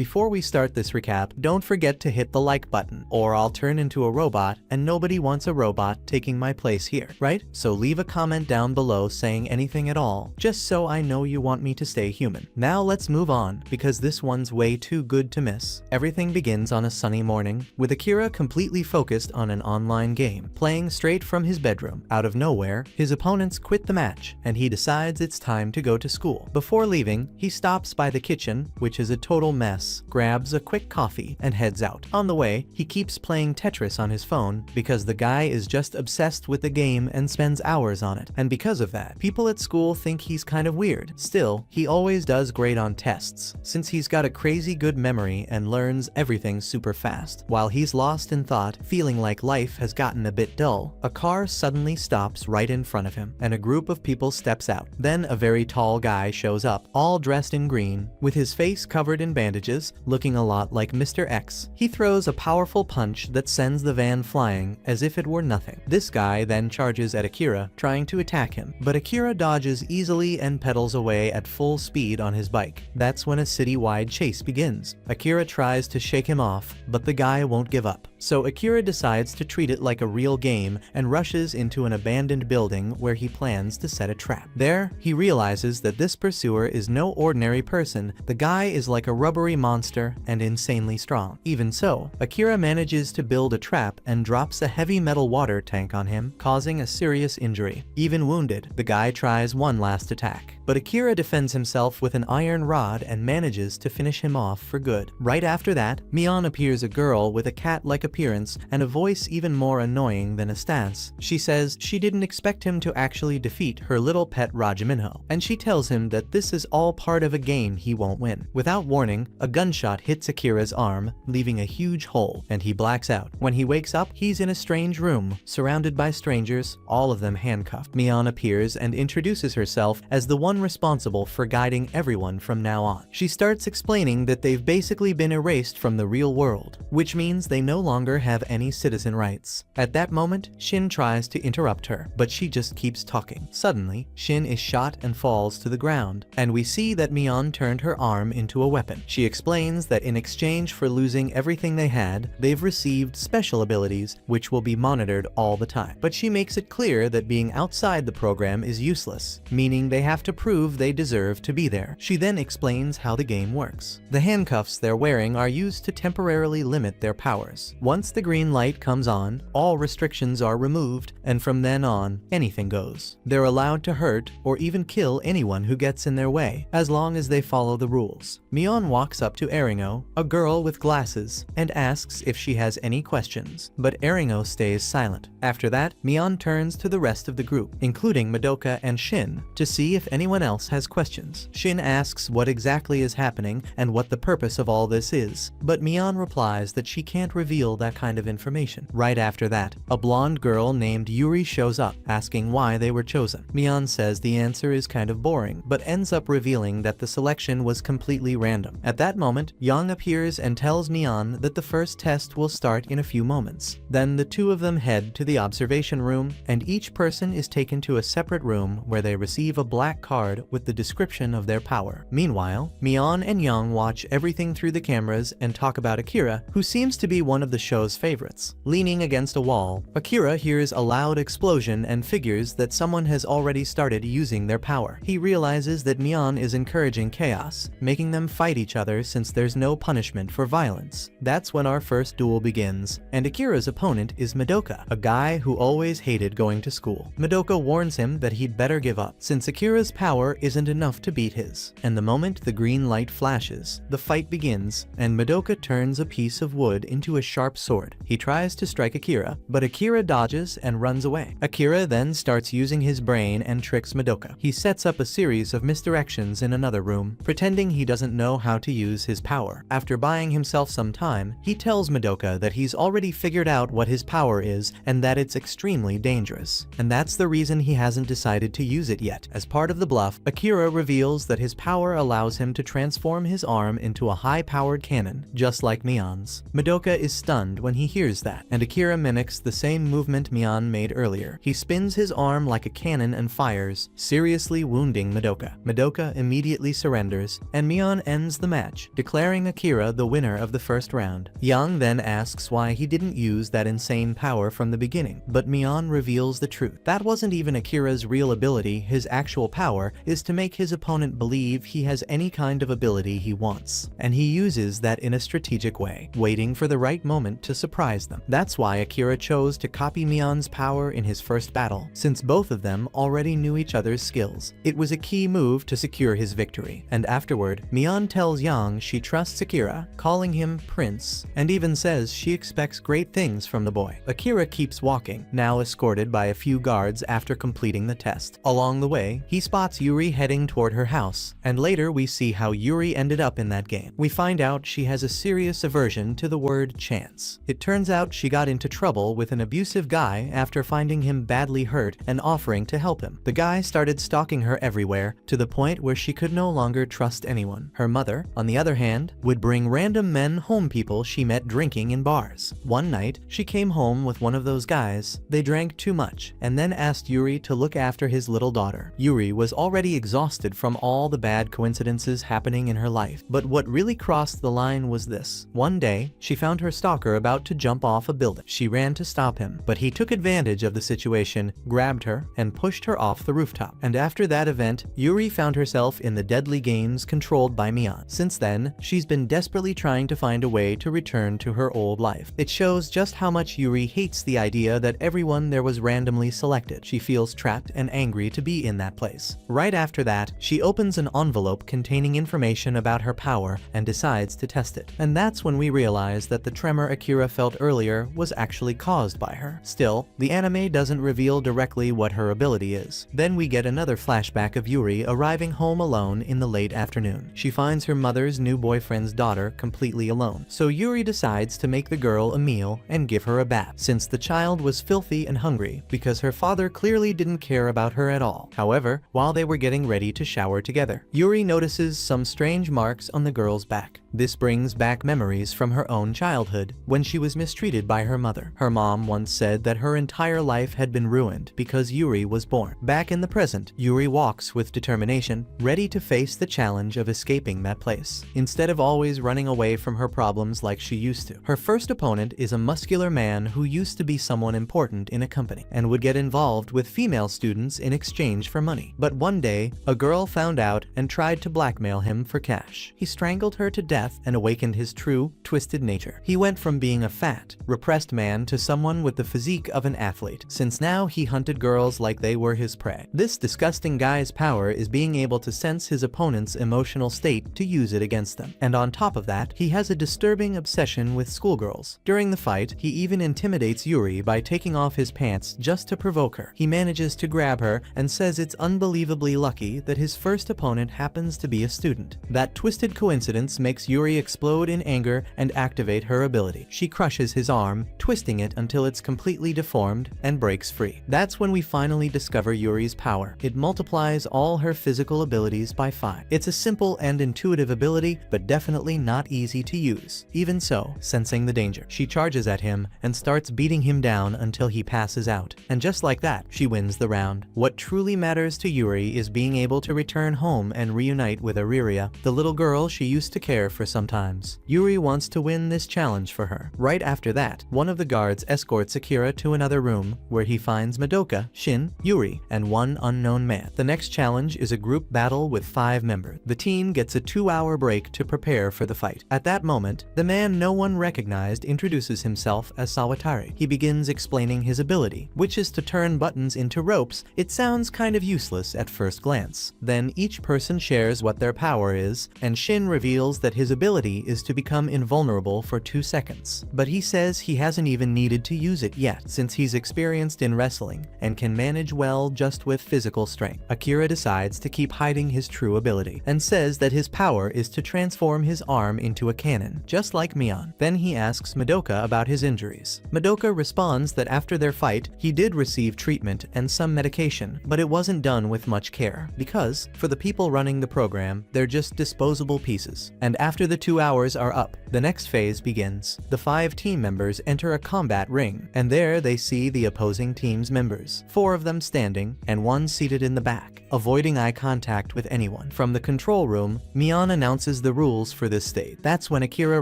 before we start this recap, don't forget to hit the like button, or I'll turn into a robot, and nobody wants a robot taking my place here, right? So leave a comment down below saying anything at all, just so I know you want me to stay human. Now let's move on, because this one's way too good to miss. Everything begins on a sunny morning, with Akira completely focused on an online game, playing straight from his bedroom. Out of nowhere, his opponents quit the match, and he decides it's time to go to school. Before leaving, he stops by the kitchen, which is a total mess, grabs a quick coffee, and heads out. On the way, he keeps playing Tetris on his phone, because the guy is just obsessed with the game and spends hours on it. And because of that, people at school think he's kind of weird. Still, he always does great on tests, since he's got a crazy good memory and learns everything super fast. While he's lost in thought, feeling like life has gotten a bit dull, a car suddenly stops right in front of him, and a group of people steps out. Then a very tall guy shows up, all dressed in green, with his face covered in bandages, looking a lot like Mr. X. He throws a powerful punch that sends the van flying as if it were nothing. This guy then charges at Akira, trying to attack him, but Akira dodges easily and pedals away at full speed on his bike. That's when a citywide chase begins. Akira tries to shake him off, but the guy won't give up. So Akira decides to treat it like a real game and rushes into an abandoned building where he plans to set a trap. There, he realizes that this pursuer is no ordinary person. The guy is like a rubbery monster and insanely strong. Even so, Akira manages to build a trap and drops a heavy metal water tank on him, causing a serious injury. Even wounded, the guy tries one last attack, but Akira defends himself with an iron rod and manages to finish him off for good. Right after that, Mion appears, a girl with a cat-like appearance and a voice even more annoying than a stance. She says she didn't expect him to actually defeat her little pet Rajaminho, and she tells him that this is all part of a game he won't win. Without warning, a gunshot hits Akira's arm, leaving a huge hole, and he blacks out. When he wakes up, he's in a strange room, surrounded by strangers, all of them handcuffed. Mion appears and introduces herself as the one responsible for guiding everyone from now on. She starts explaining that they've basically been erased from the real world, which means they no longer have any citizen rights. At that moment, Shin tries to interrupt her, but she just keeps talking. Suddenly, Shin is shot and falls to the ground, and we see that Mion turned her arm into a weapon. She explains that in exchange for losing everything they had, they've received special abilities which will be monitored all the time. But she makes it clear that being outside the program is useless, meaning they have to prove they deserve to be there. She then explains how the game works. The handcuffs they're wearing are used to temporarily limit their powers. Once the green light comes on, all restrictions are removed, and from then on, anything goes. They're allowed to hurt or even kill anyone who gets in their way, as long as they follow the rules. Mion walks up to Eringo, a girl with glasses, and asks if she has any questions, but Eringo stays silent. After that, Mion turns to the rest of the group, including Madoka and Shin, to see if anyone else has questions. Shin asks what exactly is happening and what the purpose of all this is, but Mion replies that she can't reveal that kind of information. Right after that, a blonde girl named Yuri shows up, asking why they were chosen. Mion says the answer is kind of boring, but ends up revealing that the selection was completely random. At that moment, Yang appears and tells Mion that the first test will start in a few moments. Then the two of them head to the observation room, and each person is taken to a separate room where they receive a black card with the description of their power. Meanwhile, Mion and Yang watch everything through the cameras and talk about Akira, who seems to be one of the show's favorites. Leaning against a wall, Akira hears a loud explosion and figures that someone has already started using their power. He realizes that Mion is encouraging chaos, making them fight each other since there's no punishment for violence. That's when our first duel begins, and Akira's opponent is Madoka, a guy who always hated going to school. Madoka warns him that he'd better give up, since Akira's power isn't enough to beat his. And the moment the green light flashes, the fight begins, and Madoka turns a piece of wood into a sharp sword. He tries to strike Akira, but Akira dodges and runs away. Akira then starts using his brain and tricks Madoka. He sets up a series of misdirections in another room, pretending he doesn't know how to use his power. After buying himself some time, he tells Madoka that he's already figured out what his power is and that it's extremely dangerous. And that's the reason he hasn't decided to use it yet. As part of the bluff, Akira reveals that his power allows him to transform his arm into a high-powered cannon, just like Mion's. Madoka is stunned stunned when he hears that, and Akira mimics the same movement Mion made earlier. He spins his arm like a cannon and fires, seriously wounding Madoka. Madoka immediately surrenders, and Mion ends the match, declaring Akira the winner of the first round. Yang then asks why he didn't use that insane power from the beginning, but Mion reveals the truth. That wasn't even Akira's real ability. His actual power is to make his opponent believe he has any kind of ability he wants, and he uses that in a strategic way, waiting for the right moment to surprise them. That's why Akira chose to copy Mion's power in his first battle, since both of them already knew each other's skills. It was a key move to secure his victory, and afterward, Mion tells Yang she trusts Akira, calling him Prince, and even says she expects great things from the boy. Akira keeps walking, now escorted by a few guards after completing the test. Along the way, he spots Yuri heading toward her house, and later we see how Yuri ended up in that game. We find out she has a serious aversion to the word chance. It turns out she got into trouble with an abusive guy after finding him badly hurt and offering to help him. The guy started stalking her everywhere, to the point where she could no longer trust anyone. Her mother, on the other hand, would bring random men home, people she met drinking in bars. One night, she came home with one of those guys. They drank too much, and then asked Yuri to look after his little daughter. Yuri was already exhausted from all the bad coincidences happening in her life, but what really crossed the line was this. One day, she found her stalker about to jump off a building. She ran to stop him, but he took advantage of the situation, grabbed her, and pushed her off the rooftop. And after that event, Yuri found herself in the deadly games controlled by Mion. Since then, she's been desperately trying to find a way to return to her old life. It shows just how much Yuri hates the idea that everyone there was randomly selected. She feels trapped and angry to be in that place. Right after that, she opens an envelope containing information about her power and decides to test it. And that's when we realize that the tremor Akira felt earlier was actually caused by her. Still, the anime doesn't reveal directly what her ability is. Then we get another flashback of Yuri arriving home alone in the late afternoon. She finds her mother's new boyfriend's daughter completely alone, so Yuri decides to make the girl a meal and give her a bath, since the child was filthy and hungry because her father clearly didn't care about her at all. However, while they were getting ready to shower together, Yuri notices some strange marks on the girl's back. This brings back memories from her own childhood, when she was mistreated by her mother. Her mom once said that her entire life had been ruined because Yuri was born. Back in the present, Yuri walks with determination, ready to face the challenge of escaping that place, instead of always running away from her problems like she used to. Her first opponent is a muscular man who used to be someone important in a company, and would get involved with female students in exchange for money. But one day, a girl found out and tried to blackmail him for cash. He strangled her to death and awakened his true, twisted nature. He went from being a fat, repressed man to someone with the physique of an athlete, since now he hunted girls like they were his prey. This disgusting guy's power is being able to sense his opponent's emotional state to use it against them. And on top of that, he has a disturbing obsession with schoolgirls. During the fight, he even intimidates Yuri by taking off his pants just to provoke her. He manages to grab her and says it's unbelievably lucky that his first opponent happens to be a student. That twisted coincidence makes Yuri explode in anger and activate her ability. She crushes his arm, twisting it until it's completely deformed, and breaks free. That's when we finally discover Yuri's power. It multiplies all her physical abilities by 5. It's a simple and intuitive ability, but definitely not easy to use. Even so, sensing the danger, she charges at him and starts beating him down until he passes out. And just like that, she wins the round. What truly matters to Yuri is being able to return home and reunite with Ariria, the little girl she used to care for sometimes. Yuri wants to win this challenge for her. Right after that, one of the guards escorts Akira to another room where he finds Madoka, Shin, Yuri, and one unknown man. The next challenge is a group battle with 5 members. The team gets a 2-hour break to prepare for the fight. At that moment, the man no one recognized introduces himself as Sawatari. He begins explaining his ability, which is to turn buttons into ropes. It sounds kind of useless at first glance. Then each person shares what their power is, and Shin reveals that his ability is to become invulnerable for 2 seconds. But he says he hasn't even needed to use it yet, since he's experienced in wrestling and can manage well just with physical strength. Akira decides to keep hiding his true ability, and says that his power is to transform his arm into a cannon, just like Mion. Then he asks Madoka about his injuries. Madoka responds that after their fight, he did receive treatment and some medication, but it wasn't done with much care, because, for the people running the program, they're just disposable pieces. And after the 2 hours are up, the next phase begins. the 5 team members enter a combat ring, and there they see the opposing team's members, 4 of them standing and 1 seated in the back, avoiding eye contact with anyone. From the control room, Mion announces the rules for this stage. That's when Akira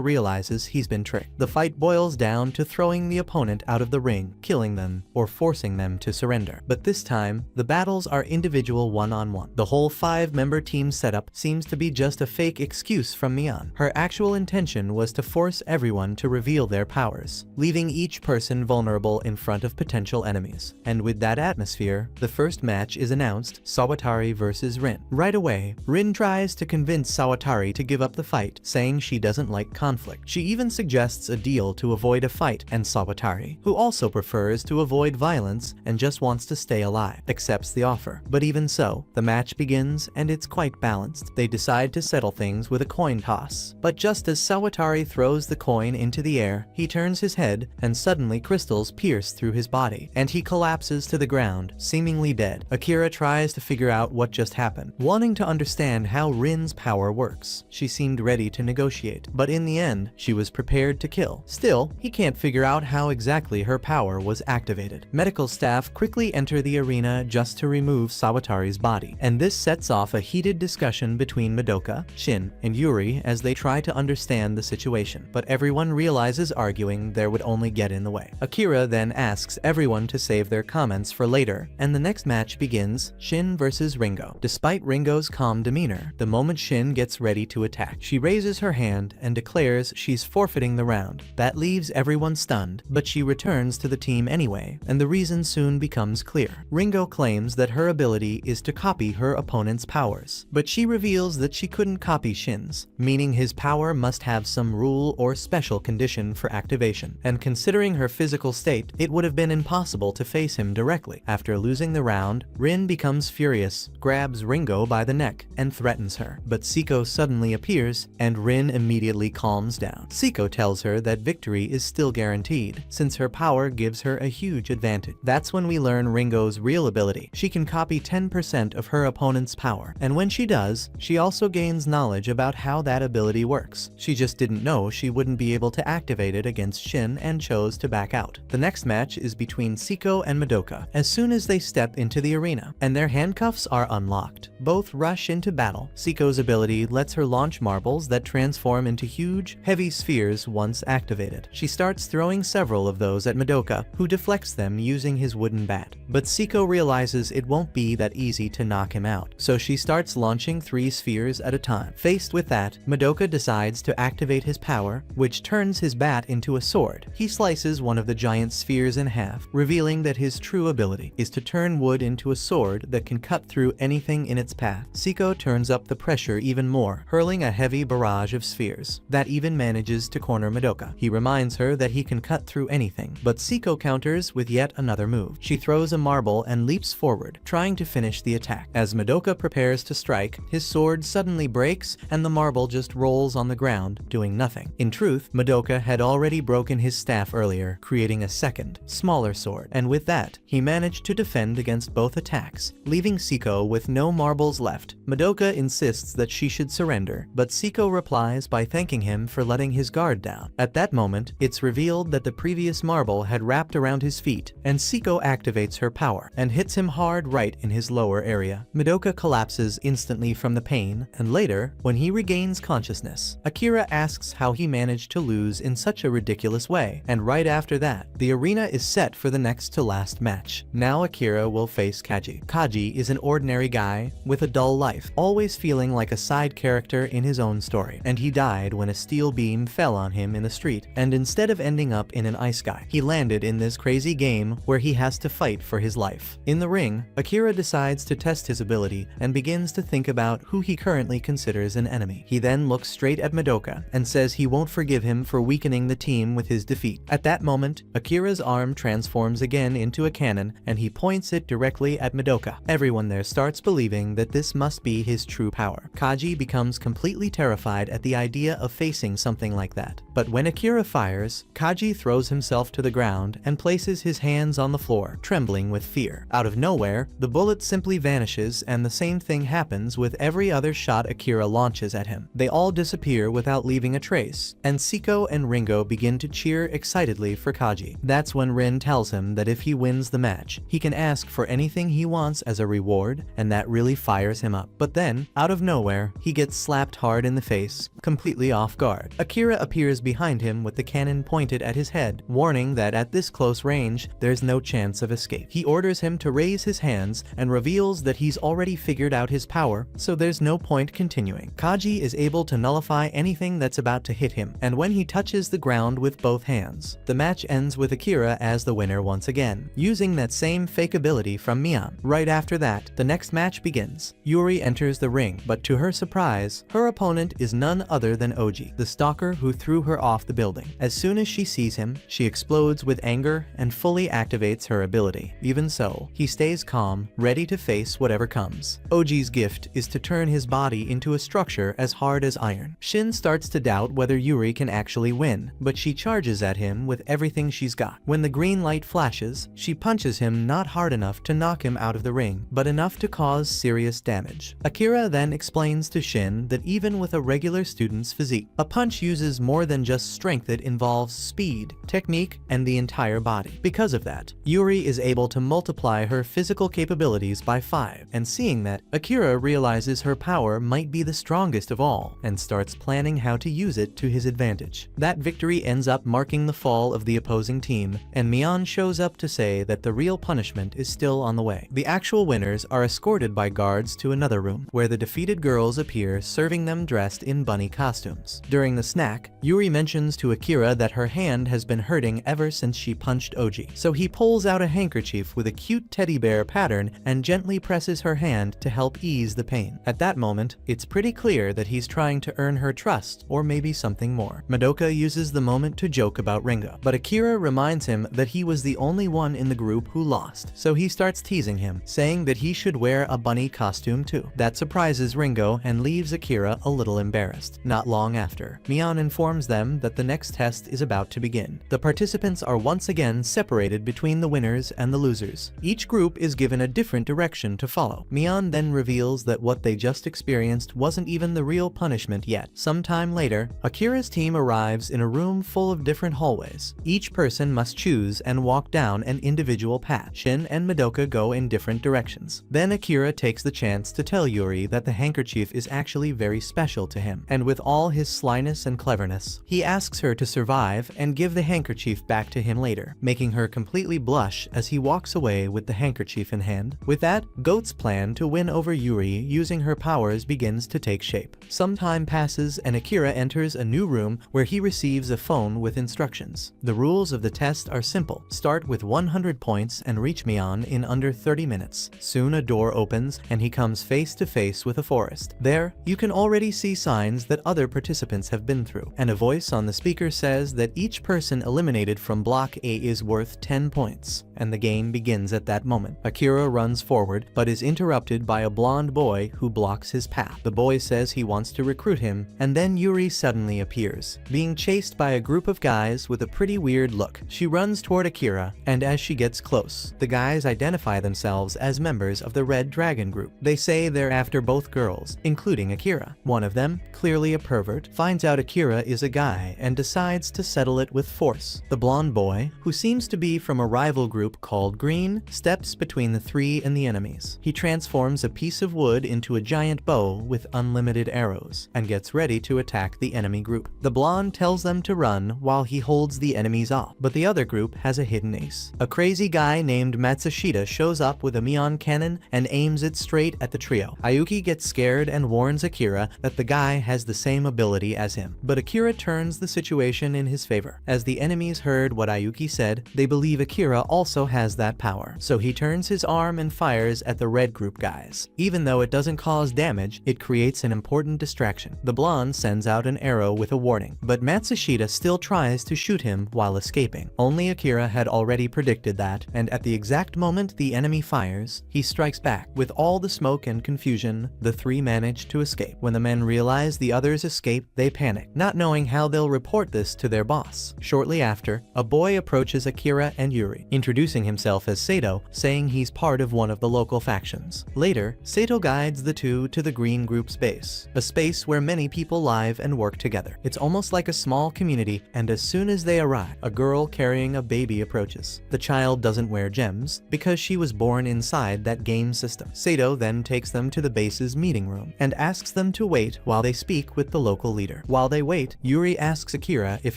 realizes he's been tricked. The fight boils down to throwing the opponent out of the ring, killing them, or forcing them to surrender. But this time, the battles are individual one-on-one. The whole 5-member team setup seems to be just a fake excuse from Mion. Her actual intention was to force everyone to reveal their powers, leaving each person vulnerable in front of potential enemies. And with that atmosphere, the first match is announced: Sawatari versus Rin. Right away, Rin tries to convince Sawatari to give up the fight, saying she doesn't like conflict. She even suggests a deal to avoid a fight, and Sawatari, who also prefers to avoid violence and just wants to stay alive, accepts the offer. But even so, the match begins and it's quite balanced. They decide to settle things with a coin toss. But just as Sawatari throws the coin into the air, he turns his head and suddenly crystals pierce through his body, and he collapses to the ground, seemingly dead. Akira tries to figure out what just happened, wanting to understand how Rin's power works. She seemed ready to negotiate, but in the end, she was prepared to kill. Still, he can't figure out how exactly her power was activated. Medical staff quickly enter the arena just to remove Sawatari's body, and this sets off a heated discussion between Madoka, Shin, and Yuri as they try to understand the situation. But everyone realizes arguing there would only get in the way. Akira then asks everyone to save their comments for later, and the next match begins: Shin versus Ringo. Despite Ringo's calm demeanor, the moment Shin gets ready to attack, she raises her hand and declares she's forfeiting the round. That leaves everyone stunned, but she returns to the team anyway, and the reason soon becomes clear. Ringo claims that her ability is to copy her opponent's powers, but she reveals that she couldn't copy Shin's, meaning his power must have some rule or special condition for activation. And considering her physical state, it would have been impossible to face him directly. After losing the round, Rin becomes furious, grabs Ringo by the neck, and threatens her. But Siko suddenly appears, and Rin immediately calms down. Siko tells her that victory is still guaranteed, since her power gives her a huge advantage. That's when we learn Ringo's real ability. She can copy 10% of her opponent's power, and when she does, she also gains knowledge about how that ability works. She just didn't know she wouldn't be able to activate it against Shin and chose to back out. The next match is between Siko and Madoka. As soon as they step into the arena, and their handcuffs are unlocked, both rush into battle. Siko's ability lets her launch marbles that transform into huge, heavy spheres once activated. She starts throwing several of those at Madoka, who deflects them using his wooden bat. But Siko realizes it won't be that easy to knock him out, so she starts launching 3 spheres at a time. Faced with that, Madoka decides to activate his power, which turns his bat into a sword. He slices one of the giant spheres in half, revealing that his true ability is to turn wood into a sword that can cut through anything in its path. Siko turns up the pressure even more, hurling a heavy barrage of spheres that even manages to corner Madoka. He reminds her that he can cut through anything, but Siko counters with yet another move. She throws a marble and leaps forward, trying to finish the attack. As Madoka prepares to strike, his sword suddenly breaks and the marble just rolls on the ground, doing nothing. In truth, Madoka had already broken his staff earlier, creating a second, smaller sword, and with that, he managed to defend against both attacks, leaving Siko with no marbles left. Madoka insists that she should surrender, but Siko replies by thanking him for letting his guard down. At that moment, it's revealed that the previous marble had wrapped around his feet, and Siko activates her power and hits him hard right in his lower area. Madoka collapses instantly from the pain, and later, when he regains consciousness, Akira asks how he managed to lose in such a ridiculous way, and right after that, the arena is set for the next to last match. Now Akira will face Kaji. Kaji is an ordinary guy with a dull life, always feeling like a side character in his own story, and he died when a steel beam fell on him in the street, and instead of ending up in an ice sky, he landed in this crazy game where he has to fight for his life. In the ring, Akira decides to test his ability and begins to think about who he currently considers an enemy. He then looks straight at Madoka and says he won't forgive him for weakening the team with his defeat. At that moment, Akira's arm transforms again into a cannon and he points it directly at Madoka. Everyone there starts believing that this must be his true power. Kaji becomes completely terrified at the idea of facing something like that. But when Akira fires, Kaji throws himself to the ground and places his hands on the floor, trembling with fear. Out of nowhere, the bullet simply vanishes, and the same thing happens with every other shot Akira launches at him. They all disappear without leaving a trace, and Siko and and Ringo begin to cheer excitedly for Kaji. That's when Rin tells him that if he wins the match, he can ask for anything he wants as a reward, and that really fires him up. But then, out of nowhere, he gets slapped hard in the face, completely off guard. Akira appears behind him with the cannon pointed at his head, warning that at this close range, there's no chance of escape. He orders him to raise his hands and reveals that he's already figured out his power, so there's no point continuing. Kaji is able to nullify anything that's about to hit him, and when he touches the ground with both hands, the match ends with Akira as the winner once again, using that same fake ability from Mion. Right after that, the next match begins. Yuri enters the ring, but to her surprise, her opponent is none other than Oji, the stalker who threw her off the building. As soon as she sees him, she explodes with anger and fully activates her ability. Even so, he stays calm, ready to face whatever comes. Oji's gift is to turn his body into a structure as hard as iron. Shin starts to doubt whether Yuri can actually win, but she charges at him with everything she's got. When the green light flashes, she punches him not hard enough to knock him out of the ring, but enough to cause serious damage. Akira then explains to Shin that even with a regular student's physique, a punch uses more than just strength. It involves speed, technique, and the entire body. Because of that, Yuri is able to multiply her physical capabilities by 5, and seeing that, Akira realizes her power might be the strongest of all, and starts planning how to use it to his advantage. That victory ends up marking the fall of the opposing team, and Mion shows up to say that the real punishment is still on the way. The actual winners are escorted by guards to another room, where the defeated girls appear, serving them dressed in bunny costumes. During the snack, Yuri mentions to Akira that her hand has been hurting ever since she punched Oji, so he pulls out a handkerchief with a cute teddy bear pattern and gently presses her hand to help ease the pain. At that moment, it's pretty clear that he's trying to earn her trust, or maybe something more. Madoka uses the moment to joke about Ringo, but Akira reminds him that he was the only one in the group who lost, so he starts teasing him, saying that he should wear a bunny costume too. That surprises Ringo and leaves Akira a little embarrassed. Not long after, Mion informs them that the next test is about to begin. The participants are once again separated between the winners and the losers. Each group is given a different direction to follow. Mion then reveals that what they just experienced wasn't even the real punishment yet. Sometime later, Akira's team arrives in a room full of different hallways. Each person must choose and walk down an individual path. Shin and Madoka go in different directions. Then Akira takes the chance to tell Yuri that the handkerchief is actually very special to him, and with all his slyness and cleverness, he asks her to survive and give the handkerchief back to him later, making her completely blush as he walks away with the handkerchief in hand. With that, Goat's plan to win over Yuri using her powers begins to take shape. Some time passes and Akira enters a new room where he receives a phone with instructions. The rules of the test are simple. Start with 100 points and reach Mion in under 30 minutes. Soon a door opens and he comes face to face with a forest. There, you can already see signs that other participants have been through, and a voice on the speaker says that each person eliminated from Block A is worth 10 points, and the game begins at that moment. Akira runs forward, but is interrupted by a blonde boy who blocks his path. The boy says he wants to recruit him, and then Yuri suddenly appears, being chased by a group of guys with a pretty weird look. She runs toward Akira, and as she gets close, the guys identify themselves as members of the Red Dragon group. They say they're after both girls, including Akira. One of them, clearly a pervert, finds out Akira is a guy and decides to settle it with force. The blonde boy, who seems to be from a rival group called Green, steps between the three and the enemies. He transforms a piece of wood into a giant bow with unlimited arrows, and gets ready to attack the enemy group. The blonde tells them to run while he holds the enemies off, but the other group has a hidden ace. A crazy guy named Matsushita shows up with a Mion cannon and aims it straight at the trio. Ayuki gets scared and warns Akira that the guy has the same ability as him, but Akira turns the situation in his favor. As the enemies heard what Ayuki said, they believe Akira also has that power, so he turns his arm and fires at the red group guys. Even though it doesn't cause damage, it creates an important distraction. The blonde sends out an arrow with a warning, but Matsushita still tries to shoot him while escaping. Only Akira had already predicted that, and at the exact moment the enemy fires, he strikes back. With all the smoke and confusion, the three manage to escape. When the men realize the others escape, they panic, not knowing how they'll report this to their boss. Shortly after, a boy approaches Akira and Yuri, introducing himself as Sato, saying he's part of one of the local factions. Later, Sato guides the two to the Green Group's base, a space where many people live and work together. It's almost like a small small community, and as soon as they arrive, a girl carrying a baby approaches. The child doesn't wear gems because she was born inside that game system. Sato then takes them to the base's meeting room and asks them to wait while they speak with the local leader. While they wait, Yuri asks Akira if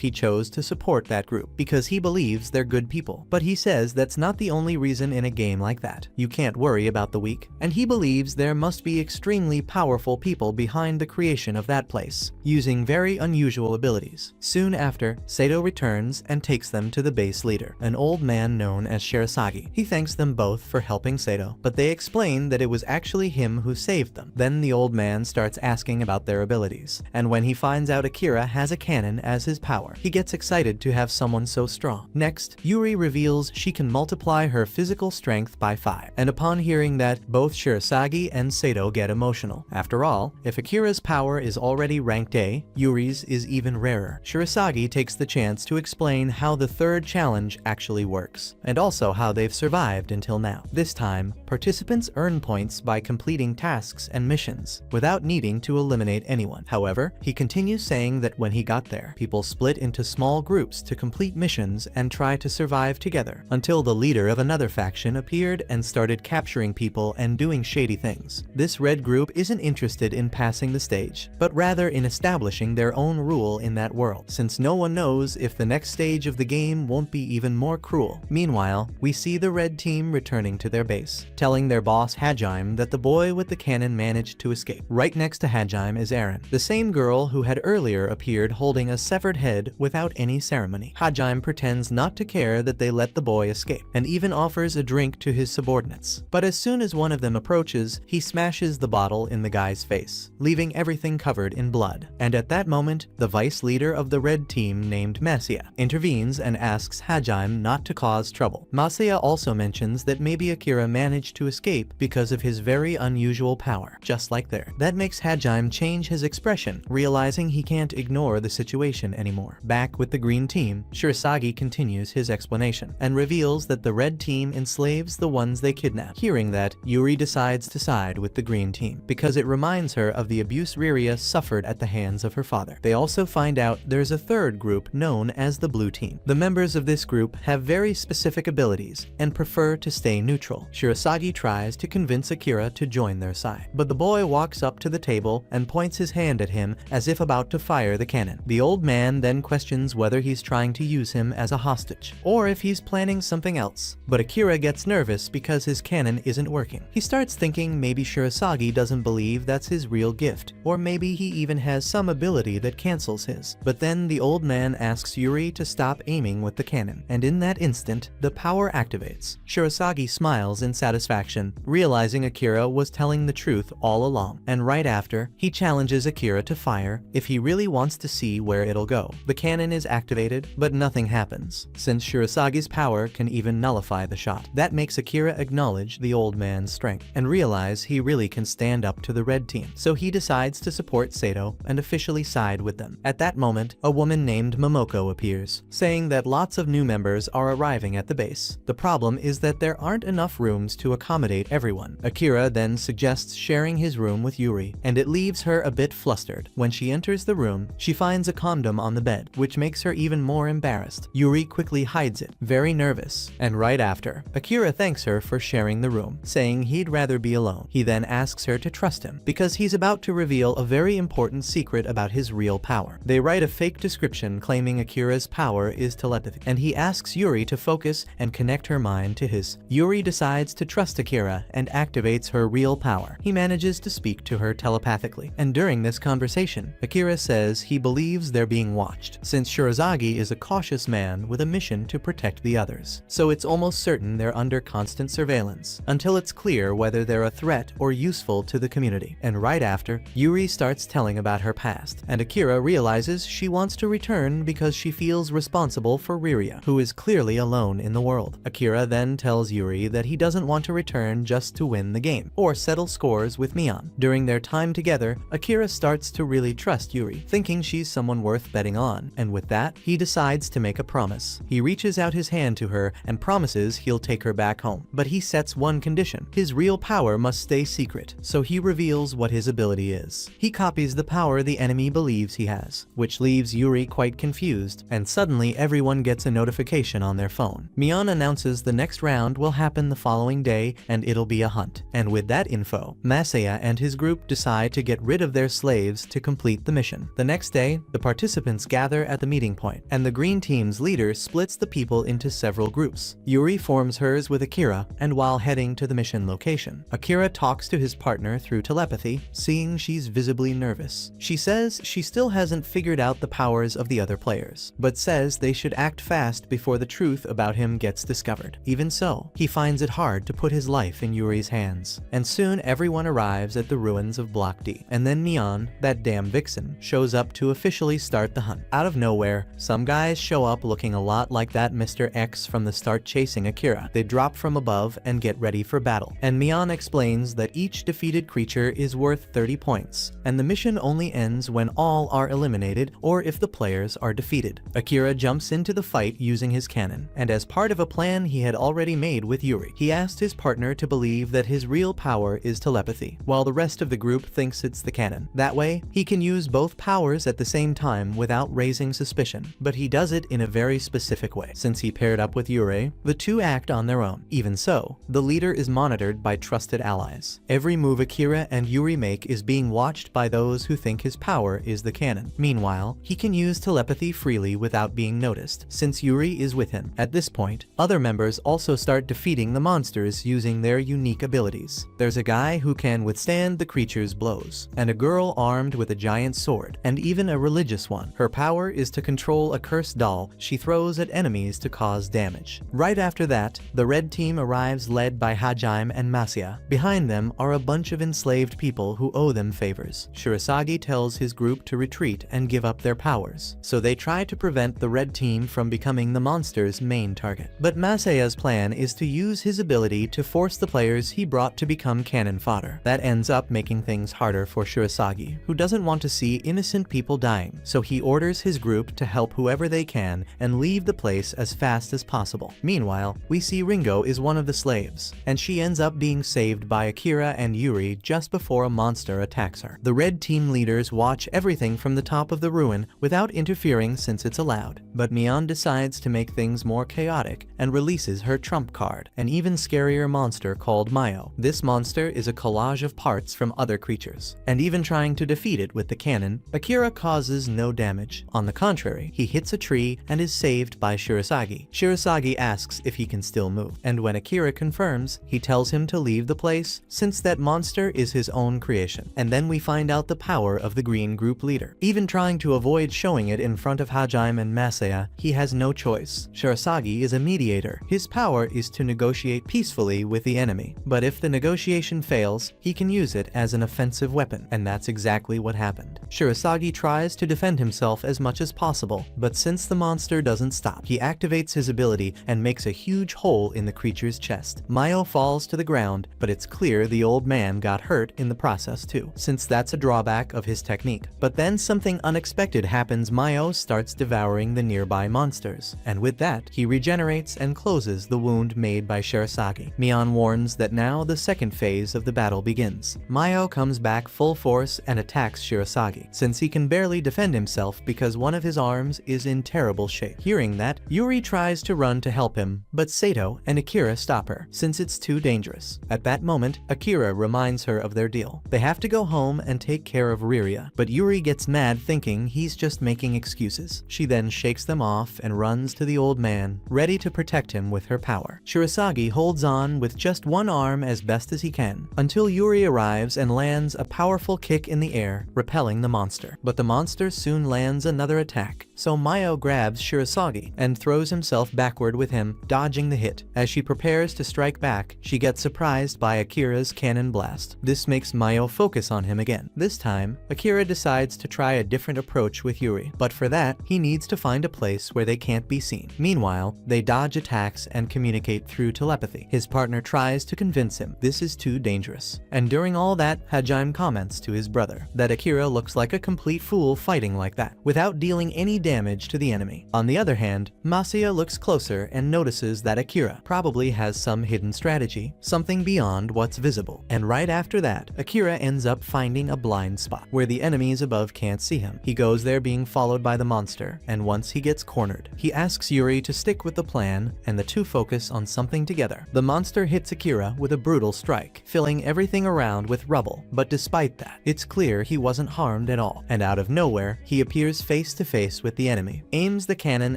he chose to support that group because he believes they're good people. But he says that's not the only reason in a game like that. You can't worry about the weak. And he believes there must be extremely powerful people behind the creation of that place, using very unusual abilities. Soon after, Sato returns and takes them to the base leader, an old man known as Shirasagi. He thanks them both for helping Sato, but they explain that it was actually him who saved them. Then the old man starts asking about their abilities, and when he finds out Akira has a cannon as his power, he gets excited to have someone so strong. Next, Yuri reveals she can multiply her physical strength by 5, and upon hearing that, both Shirasagi and Sato get emotional. After all, if Akira's power is already ranked A, Yuri's is even rarer. Shirasagi takes the chance to explain how the third challenge actually works, and also how they've survived until now. This time, participants earn points by completing tasks and missions, without needing to eliminate anyone. However, he continues saying that when he got there, people split into small groups to complete missions and try to survive together, until the leader of another faction appeared and started capturing people and doing shady things. This red group isn't interested in passing the stage, but rather in establishing their own rule in that world, since no one knows if the next stage of the game won't be even more cruel. Meanwhile, we see the red team returning to their base, telling their boss Hajime that the boy with the cannon managed to escape. Right next to Hajime is Aaron, the same girl who had earlier appeared holding a severed head without any ceremony. Hajime pretends not to care that they let the boy escape, and even offers a drink to his subordinates. But as soon as one of them approaches, he smashes the bottle in the guy's face, leaving everything covered in blood. And at that moment, the vice leader of the red team named Masia intervenes and asks Hajime not to cause trouble. Masia also mentions that maybe Akira managed to escape because of his very unusual power, just like there. That makes Hajime change his expression, realizing he can't ignore the situation anymore. Back with the green team, Shirasagi continues his explanation and reveals that the red team enslaves the ones they kidnap. Hearing that, Yuri decides to side with the green team because it reminds her of the abuse Riria suffered at the hands of her father. They also find out there's a third group known as the blue team. The members of this group have very specific abilities and prefer to stay neutral. Shirasagi tries to convince Akira to join their side, but the boy walks up to the table and points his hand at him as if about to fire the cannon. The old man then questions whether he's trying to use him as a hostage, or if he's planning something else. But Akira gets nervous because his cannon isn't working. He starts thinking maybe Shirasagi doesn't believe that's his real gift, or maybe he even has some ability that cancels his. But then the old man asks Yuri to stop aiming with the cannon, and in that instant, the power activates. Shirasagi smiles in satisfaction, realizing Akira was telling the truth all along, and right after, he challenges Akira to fire if he really wants to see where it'll go. The cannon is activated, but nothing happens, since Shirasagi's power can even nullify the shot. That makes Akira acknowledge the old man's strength, and realize he really can stand up to the red team, so he decides to support Sato and officially side with them. At that moment, a woman named Momoko appears, saying that lots of new members are arriving at the base. The problem is that there aren't enough rooms to accommodate everyone. Akira then suggests sharing his room with Yuri, and it leaves her a bit flustered. When she enters the room, she finds a condom on the bed, which makes her even more embarrassed. Yuri quickly hides it, very nervous, and right after, Akira thanks her for sharing the room, saying he'd rather be alone. He then asks her to trust him, because he's about to reveal a very important secret about his real power. They write a fake description claiming Akira's power is telepathy, and he asks Yuri to focus and connect her mind to his. Yuri decides to trust Akira and activates her real power. He manages to speak to her telepathically, and during this conversation, Akira says he believes they're being watched, since Shirasagi is a cautious man with a mission to protect the others. So it's almost certain they're under constant surveillance, until it's clear whether they're a threat or useful to the community. And right after, Yuri starts telling about her past, and Akira realizes she wants to return because she feels responsible for Riria, who is clearly alone in the world. Akira then tells Yuri that he doesn't want to return just to win the game, or settle scores with Mion. During their time together, Akira starts to really trust Yuri, thinking she's someone worth betting on, and with that, he decides to make a promise. He reaches out his hand to her and promises he'll take her back home. But he sets one condition: his real power must stay secret, so he reveals what his ability is. He copies the power the enemy believes he has, which which leaves Yuri quite confused, and suddenly everyone gets a notification on their phone. Mion announces the next round will happen the following day and it'll be a hunt. And with that info, Masaya and his group decide to get rid of their slaves to complete the mission. The next day, the participants gather at the meeting point, and the green team's leader splits the people into several groups. Yuri forms hers with Akira, and while heading to the mission location, Akira talks to his partner through telepathy, seeing she's visibly nervous. She says she still hasn't figured out the powers of the other players, but says they should act fast before the truth about him gets discovered. Even so, he finds it hard to put his life in Yuri's hands. And soon everyone arrives at the ruins of Block D. And then Neon, that damn vixen, shows up to officially start the hunt. Out of nowhere, some guys show up looking a lot like that Mr. X from the start chasing Akira. They drop from above and get ready for battle. And Mion explains that each defeated creature is worth 30 points, and the mission only ends when all are eliminated or if the players are defeated. Akira jumps into the fight using his cannon, and as part of a plan he had already made with Yuri, he asked his partner to believe that his real power is telepathy, while the rest of the group thinks it's the cannon. That way, he can use both powers at the same time without raising suspicion, but he does it in a very specific way. Since he paired up with Yuri, the two act on their own. Even so, the leader is monitored by trusted allies. Every move Akira and Yuri make is being watched by those who think his power is the cannon. Meanwhile, he can use telepathy freely without being noticed, since Yuri is with him. At this point, other members also start defeating the monsters using their unique abilities. There's a guy who can withstand the creature's blows, and a girl armed with a giant sword, and even a religious one. Her power is to control a cursed doll she throws at enemies to cause damage. Right after that, the red team arrives led by Hajime and Masaya. Behind them are a bunch of enslaved people who owe them favors. Shirasagi tells his group to retreat and give up their powers, so they try to prevent the red team from becoming the monster's main target. But Masaya's plan is to use his ability to force the players he brought to become cannon fodder. That ends up making things harder for Shirasagi, who doesn't want to see innocent people dying, so he orders his group to help whoever they can and leave the place as fast as possible. Meanwhile, we see Ringo is one of the slaves, and she ends up being saved by Akira and Yuri just before a monster attacks her. The red team leaders watch everything from the top of the ruin without interfering since it's allowed, but Mion decides to make things more chaotic and releases her trump card, an even scarier monster called Mayo. This monster is a collage of parts from other creatures, and even trying to defeat it with the cannon, Akira causes no damage. On the contrary, he hits a tree and is saved by Shirasagi. Shirasagi asks if he can still move, and when Akira confirms, he tells him to leave the place since that monster is his own creation. And then we find out the power of the green group leader. Even trying to avoid showing it in front of Hajime and Masaya, he has no choice. Shirasagi is a mediator. His power is to negotiate peacefully with the enemy, but if the negotiation fails, he can use it as an offensive weapon, and that's exactly what happened. Shirasagi tries to defend himself as much as possible, but since the monster doesn't stop, he activates his ability and makes a huge hole in the creature's chest. Mayo falls to the ground, but it's clear the old man got hurt in the process too, since that's a drawback of his technique. But then something unexpected happens. Mayo starts devouring the nearby monsters, and with that, he regenerates and closes the wound made by Shirasagi. Mion warns that now the second phase of the battle begins. Mayo comes back full force and attacks Shirasagi, since he can barely defend himself because one of his arms is in terrible shape. Hearing that, Yuri tries to run to help him, but Sato and Akira stop her, since it's too dangerous. At that moment, Akira reminds her of their deal. They have to go home and take care of Riria, but Yuri gets mad thinking he's just making excuses. She then shakes them off and runs to the old man, ready to protect him with her power. Shirasagi holds on with just one arm as best as he can, until Yuri arrives and lands a powerful kick in the air, repelling the monster. But the monster soon lands another attack, so Mayo grabs Shirasagi and throws himself backward with him, dodging the hit. As she prepares to strike back, she gets surprised by Akira's cannon blast. This makes Mayo focus on him again. This time, Akira decides to try a different approach with Yuri, but for that, he needs to find a place where they can't be seen. Meanwhile, they dodge attacks and communicate through telepathy. His partner tries to convince him this is too dangerous. And during all that, Hajime comments to his brother that Akira looks like a complete fool fighting like that, without dealing any damage to the enemy. On the other hand, Masaya looks closer and notices that Akira probably has some hidden strategy, something beyond what's visible. And right after that, Akira ends up finding a blind spot where the enemies above can't see him. He goes there being followed by the monster, and once he gets cornered, he asks Yuri to stick with the plan, and the two focus on something together. The monster hits Akira with a brutal strike, filling everything around with rubble, but despite that, it's clear he wasn't harmed at all, and out of nowhere, he appears face to face with the enemy, aims the cannon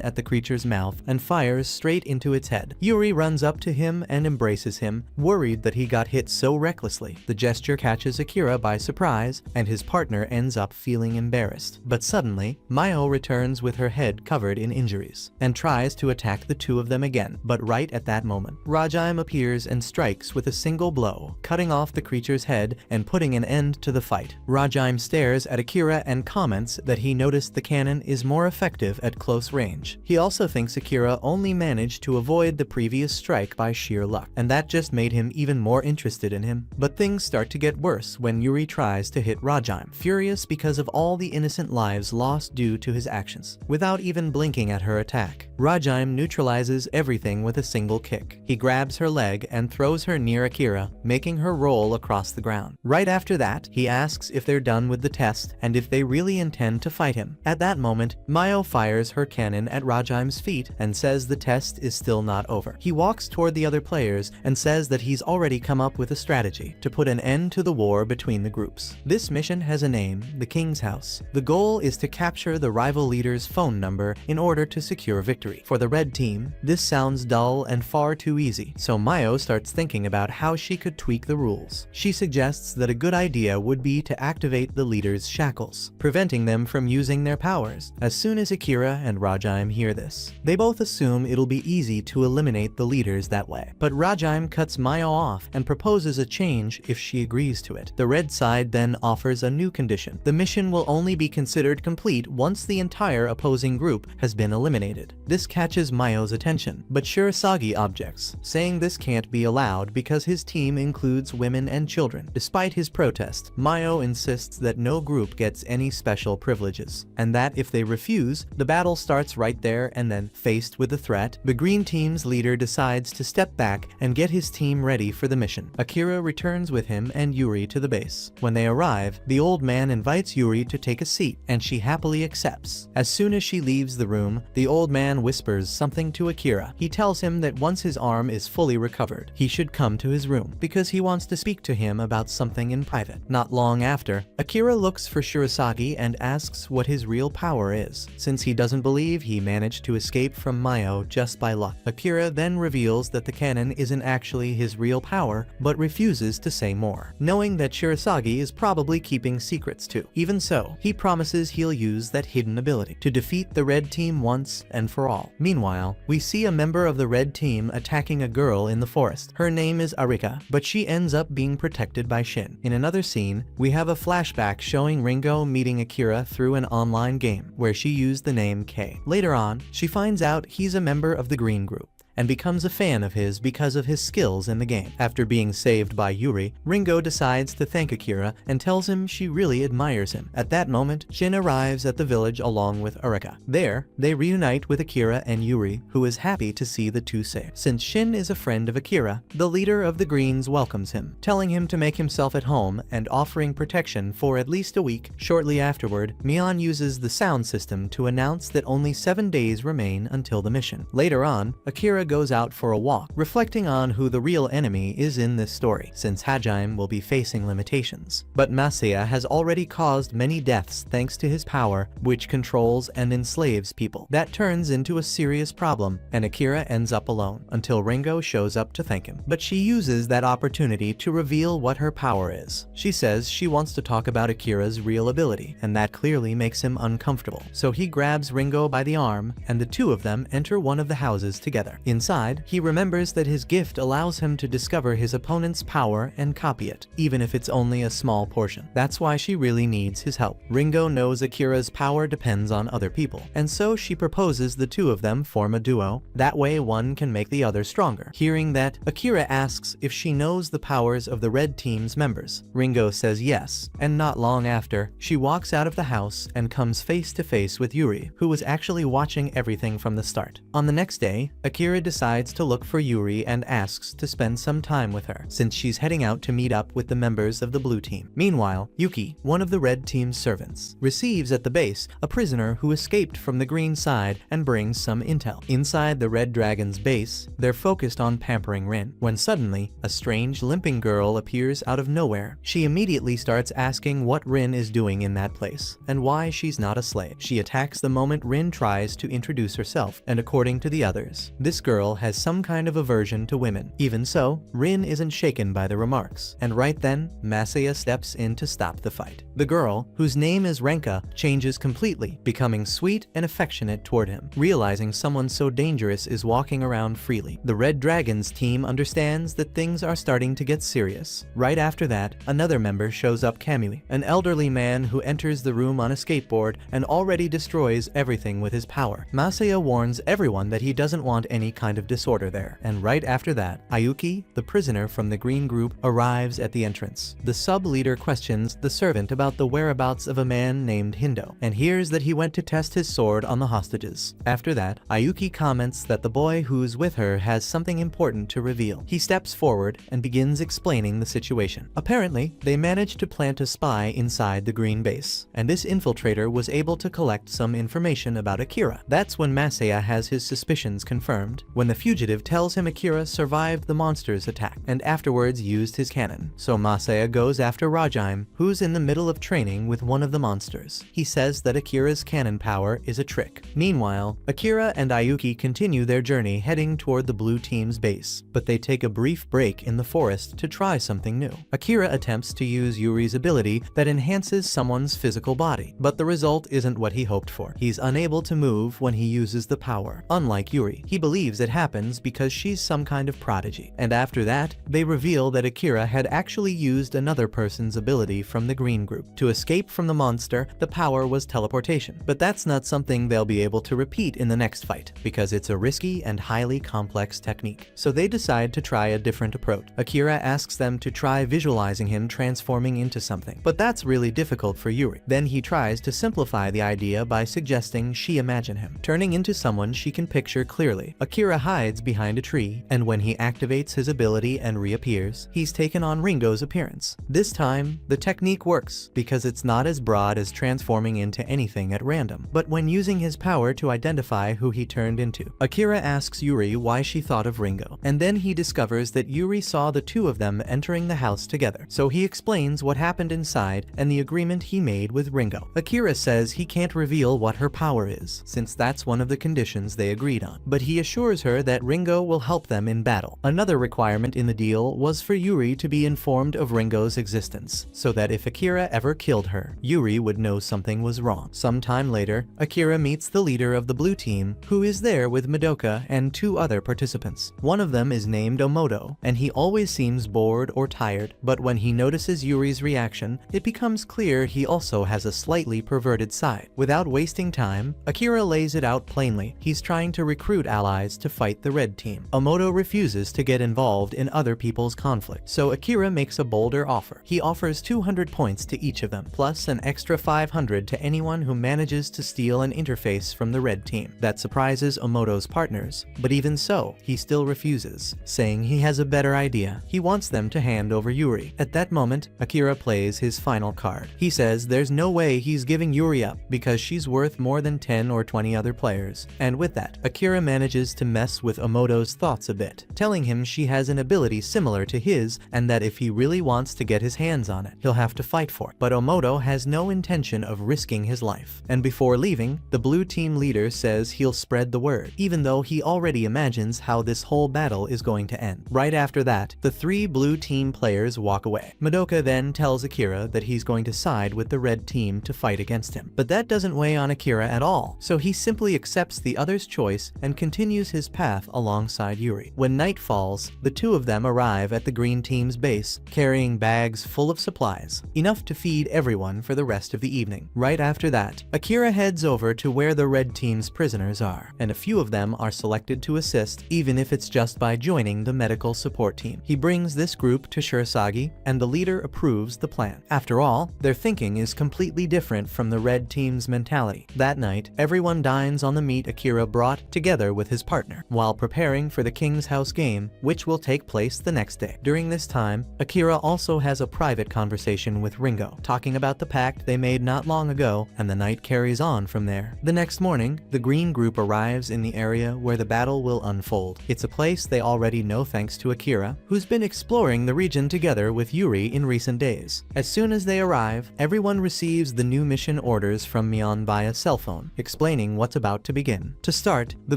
at the creature's mouth, and fires straight into its head. Yuri runs up to him and embraces him, worried that he got hit so recklessly. The gesture catches Akira by surprise, and his partner ends up feeling embarrassed. But suddenly, Mayo returns with her head covered in injuries, and tries to attack the two of them again, but right at that moment, Rajime appears and strikes with a single blow, cutting off the creature's head and putting an end to the fight. Rajime stares at Akira and comments that he noticed the cannon is more effective at close range. He also thinks Akira only managed to avoid the previous strike by sheer luck, and that just made him even more interested in him. But things start to get worse when Yuri tries to hit Rajime, furious because of all the innocent lives lost due to his actions. Without even blinking at her attack, Rajime neutralizes everything with a single kick. He grabs her leg and throws her near Akira, making her roll across the ground. Right after that, he asks if they're done with the test and if they really intend to fight him. At that moment, Mayo fires her cannon at Rajime's feet and says the test is still not over. He walks toward the other players and says that he's already come up with a strategy to put an end to the war between the groups. This mission has a name, the King's House. The goal is to capture the rival leader's phone number in order to secure victory. For the red team, this sounds dull and far too easy, so Mayo starts thinking about how she could tweak the rules. She suggests that a good idea would be to activate the leader's shackles, preventing them from using their powers. As soon as Akira and Rajime hear this, they both assume it'll be easy to eliminate the leaders that way. But Rajime cuts Mayo off and proposes a change if she agrees to it. The red side then offers a new condition. The mission will only be considered complete once the entire opposing group has been eliminated. This catches Mayo's attention, but Shirasagi objects, saying this can't be allowed because his team includes women and children. Despite his protest, Mayo insists that no group gets any special privileges, and that if they refuse, the battle starts right there and then. Faced with the threat, the green team's leader decides to step back and get his team ready for the mission. Akira returns with him and Yuri to the base. When they arrive, the old man invites Yuri to take a seat, and she happily accepts. As soon as she leaves the room, the old man whispers something to Akira. He tells him that once his arm is fully recovered, he should come to his room, because he wants to speak to him about something in private. Not long after, Akira looks for Shirasagi and asks what his real power is, since he doesn't believe he managed to escape from Mayo just by luck. Akira then reveals that the cannon isn't actually his real power, but refuses to say more, knowing that Shirasagi is probably keeping secrets too. Even so, he promises he'll use that hidden ability to defeat the red team once and for all. Meanwhile, we see a member of the red team attacking a girl in the forest. Her name is Arika, but she ends up being protected by Shin. In another scene, we have a flashback showing Ringo meeting Akira through an online game, where she used the name K. Later on, she finds out he's a member of the Green Group, and becomes a fan of his because of his skills in the game. After being saved by Yuri, Ringo decides to thank Akira and tells him she really admires him. At that moment, Shin arrives at the village along with Arika. There, they reunite with Akira and Yuri, who is happy to see the two safe. Since Shin is a friend of Akira, the leader of the Greens welcomes him, telling him to make himself at home and offering protection for at least a week. Shortly afterward, Mion uses the sound system to announce that only 7 days remain until the mission. Later on, Akira goes out for a walk, reflecting on who the real enemy is in this story, since Hajime will be facing limitations. But Masaya has already caused many deaths thanks to his power, which controls and enslaves people. That turns into a serious problem, and Akira ends up alone, until Ringo shows up to thank him. But she uses that opportunity to reveal what her power is. She says she wants to talk about Akira's real ability, and that clearly makes him uncomfortable. So he grabs Ringo by the arm, and the two of them enter one of the houses together. Inside, he remembers that his gift allows him to discover his opponent's power and copy it, even if it's only a small portion. That's why she really needs his help. Ringo knows Akira's power depends on other people, and so she proposes the two of them form a duo. That way one can make the other stronger. Hearing that, Akira asks if she knows the powers of the red team's members. Ringo says yes, and not long after, she walks out of the house and comes face to face with Yuri, who was actually watching everything from the start. On the next day, Akira decides to look for Yuri and asks to spend some time with her, since she's heading out to meet up with the members of the blue team. Meanwhile, Yuki, one of the red team's servants, receives at the base a prisoner who escaped from the green side and brings some intel. Inside the red dragon's base, they're focused on pampering Rin, when suddenly, a strange limping girl appears out of nowhere. She immediately starts asking what Rin is doing in that place, and why she's not a slave. She attacks the moment Rin tries to introduce herself, and according to the others, this girl has some kind of aversion to women. Even so, Rin isn't shaken by the remarks, and right then, Masaya steps in to stop the fight. The girl, whose name is Renka, changes completely, becoming sweet and affectionate toward him, realizing someone so dangerous is walking around freely. The Red Dragons team understands that things are starting to get serious. Right after that, another member shows up, Kamui, an elderly man who enters the room on a skateboard and already destroys everything with his power. Masaya warns everyone that he doesn't want any kind of disorder there, and right after that, Ayuki, the prisoner from the green group, arrives at the entrance. The sub-leader questions the servant about the whereabouts of a man named Hindo, and hears that he went to test his sword on the hostages. After that, Ayuki comments that the boy who's with her has something important to reveal. He steps forward and begins explaining the situation. Apparently, they managed to plant a spy inside the green base, and this infiltrator was able to collect some information about Akira. That's when Masaya has his suspicions confirmed, when the fugitive tells him Akira survived the monster's attack, and afterwards used his cannon. So Masaya goes after Rajaim, who's in the middle of training with one of the monsters. He says that Akira's cannon power is a trick. Meanwhile, Akira and Ayuki continue their journey heading toward the blue team's base, but they take a brief break in the forest to try something new. Akira attempts to use Yuri's ability that enhances someone's physical body, but the result isn't what he hoped for. He's unable to move when he uses the power. Unlike Yuri, he believes it happens because she's some kind of prodigy. And after that, they reveal that Akira had actually used another person's ability from the green group. To escape from the monster, the power was teleportation. But that's not something they'll be able to repeat in the next fight, because it's a risky and highly complex technique. So they decide to try a different approach. Akira asks them to try visualizing him transforming into something, but that's really difficult for Yuri. Then he tries to simplify the idea by suggesting she imagine him turning into someone she can picture clearly. Akira hides behind a tree, and when he activates his ability and reappears, he's taken on Ringo's appearance. This time, the technique works, because it's not as broad as transforming into anything at random, but when using his power to identify who he turned into. Akira asks Yuri why she thought of Ringo, and then he discovers that Yuri saw the two of them entering the house together. So he explains what happened inside and the agreement he made with Ringo. Akira says he can't reveal what her power is, since that's one of the conditions they agreed on, but he assures her that Ringo will help them in battle. Another requirement in the deal was for Yuri to be informed of Ringo's existence, so that if Akira ever killed her, Yuri would know something was wrong. Sometime later, Akira meets the leader of the blue team, who is there with Madoka and two other participants. One of them is named Omoto, and he always seems bored or tired, but when he notices Yuri's reaction, it becomes clear he also has a slightly perverted side. Without wasting time, Akira lays it out plainly. He's trying to recruit allies to fight the red team. Omoto refuses to get involved in other people's conflict, so Akira makes a bolder offer. He offers 200 points to each of them, plus an extra 500 to anyone who manages to steal an interface from the red team. That surprises Omoto's partners, but even so, he still refuses, saying he has a better idea. He wants them to hand over Yuri. At that moment, Akira plays his final card. He says there's no way he's giving Yuri up, because she's worth more than 10 or 20 other players. And with that, Akira manages to mess with Omoto's thoughts a bit, telling him she has an ability similar to his, and that if he really wants to get his hands on it, he'll have to fight for it. But Omoto has no intention of risking his life. And before leaving, the blue team leader says he'll spread the word, even though he already imagines how this whole battle is going to end. Right after that, the three blue team players walk away. Madoka then tells Akira that he's going to side with the red team to fight against him. But that doesn't weigh on Akira at all, so he simply accepts the other's choice and continues his path alongside Yuri. When night falls, the two of them arrive at the green team's base, carrying bags full of supplies, enough to feed everyone for the rest of the evening. Right after that, Akira heads over to where the red team's prisoners are, and a few of them are selected to assist, even if it's just by joining the medical support team. He brings this group to Shirasagi, and the leader approves the plan. After all, their thinking is completely different from the red team's mentality. That night, everyone dines on the meat Akira brought, together with his partner. there, while preparing for the King's House game, which will take place the next day. During this time, Akira also has a private conversation with Ringo, talking about the pact they made not long ago, and the night carries on from there. The next morning, the Green Group arrives in the area where the battle will unfold. It's a place they already know thanks to Akira, who's been exploring the region together with Yuri in recent days. As soon as they arrive, everyone receives the new mission orders from Mion via cell phone, explaining what's about to begin. To start, the